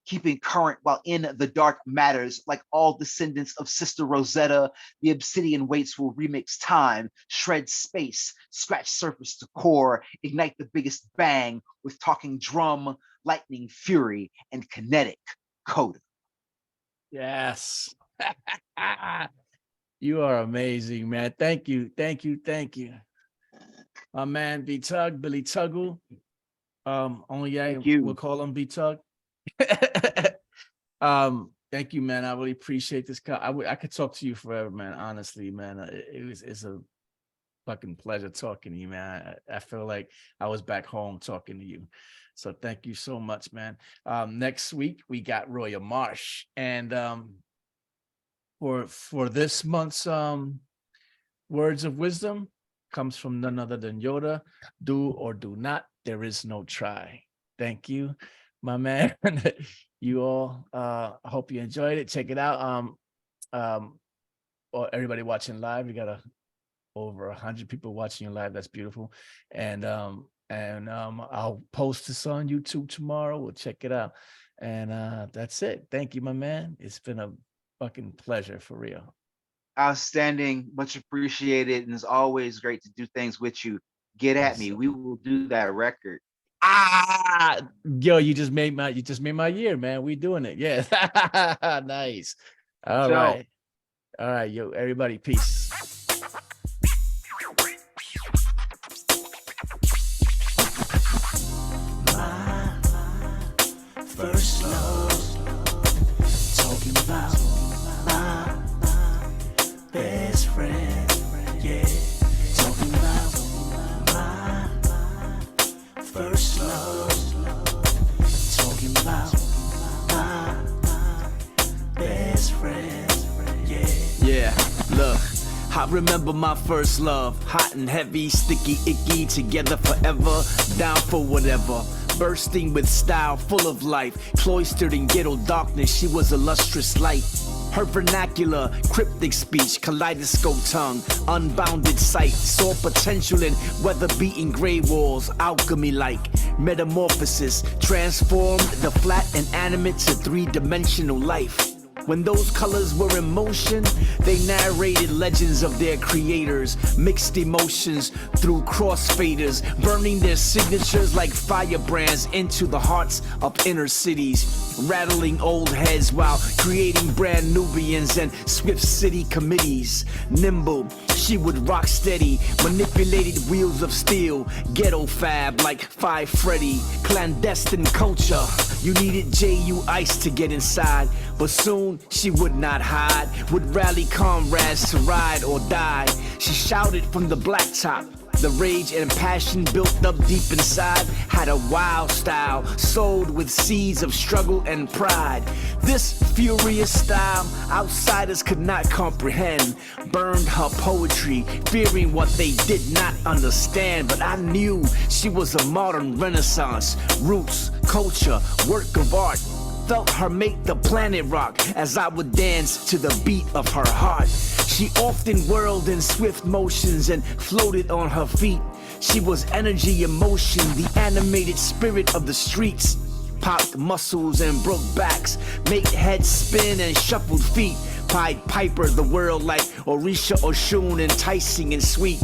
keeping current while in the dark matters. Like all descendants of Sister Rosetta, the obsidian weights will remix time, shred space, scratch surface to core, ignite the biggest bang with talking drum, lightning fury, and kinetic coda. Yes. You are amazing, man. Thank you. Thank you. Thank you. My man B Tug, Billy Tuggle. We'll call him B Tug. Thank you, man. I really appreciate this. I could talk to you forever, man. Honestly, man. It's a fucking pleasure talking to you, man. I feel like I was back home talking to you. So thank you so much, man. Next week we got Roya Marsh, and for this month's words of wisdom comes from none other than Yoda. Do or do not, there is no try. Thank you, my man. You all, I hope you enjoyed it. Check it out. Or everybody watching live, we got over 100 people watching you live. That's beautiful. And I'll post this on YouTube tomorrow. We'll check it out. And that's it. Thank you, my man. It's been a fucking pleasure, for real. Outstanding, much appreciated, and it's always great to do things with you. Get at me. We will do that record. Yo, you just made my year, man. We doing it. Yeah. Nice. All right. Yo, everybody, peace. First love, talking about my best friend, yeah, talking about my first love, talking about my best friend, yeah. Yeah, look, I remember my first love, hot and heavy, sticky, icky, together forever, down for whatever. Bursting with style, full of life, cloistered in ghetto darkness, she was a lustrous light. Her vernacular, cryptic speech, kaleidoscope tongue, unbounded sight, saw potential in weather-beaten gray walls, alchemy-like metamorphosis, transformed the flat and animate to three-dimensional life. When those colors were in motion, they narrated legends of their creators, mixed emotions through crossfaders, burning their signatures like firebrands into the hearts of inner cities, rattling old heads while creating brand Nubians and Swift City committees. Nimble, she would rock steady, manipulated wheels of steel, ghetto fab like Five Freddy, clandestine culture. You needed J.U. Ice to get inside, but soon she would not hide, would rally comrades to ride or die. She shouted from the blacktop, The rage and passion built up deep inside had a wild style, sowed with seeds of struggle and pride. This furious style, outsiders could not comprehend. Burned her poetry, fearing what they did not understand. But I knew she was a modern renaissance, roots, culture, work of art. Felt her make the planet rock as I would dance to the beat of her heart. She often whirled in swift motions and floated on her feet. She was energy, emotion, the animated spirit of the streets. Popped muscles and broke backs, made heads spin and shuffled feet. Pied Piper the world like Orisha Oshun, enticing and sweet.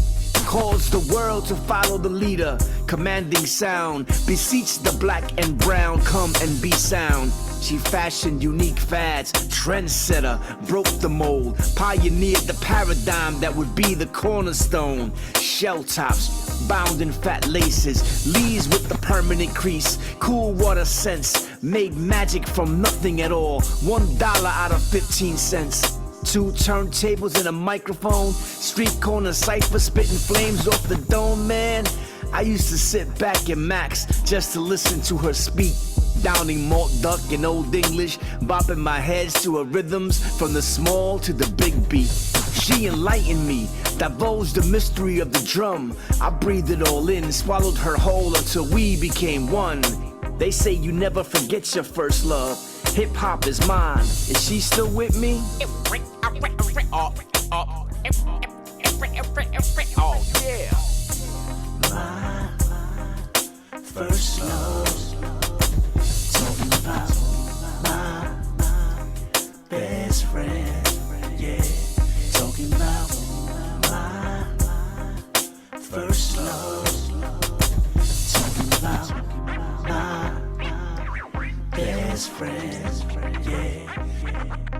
Caused the world to follow the leader, commanding sound. Beseech the black and brown, come and be sound. She fashioned unique fads, trendsetter, broke the mold, pioneered the paradigm that would be the cornerstone. Shell tops, bound in fat laces, leaves with the permanent crease, cool water scents, made magic from nothing at all. $1 out of 15 cents. 2 turntables and a microphone, street corner cipher spitting flames off the dome, man. I used to sit back in Max just to listen to her speak. Downing malt duck in Old English, bopping my heads to her rhythms from the small to the big beat. She enlightened me, divulged the mystery of the drum. I breathed it all in, swallowed her whole until we became one. They say you never forget your first love. Hip hop is mine. Is she still with me? Oh yeah. My first love. Talking about my best friend. Yeah. Talking about my first love. Talking about my best friend. Yeah.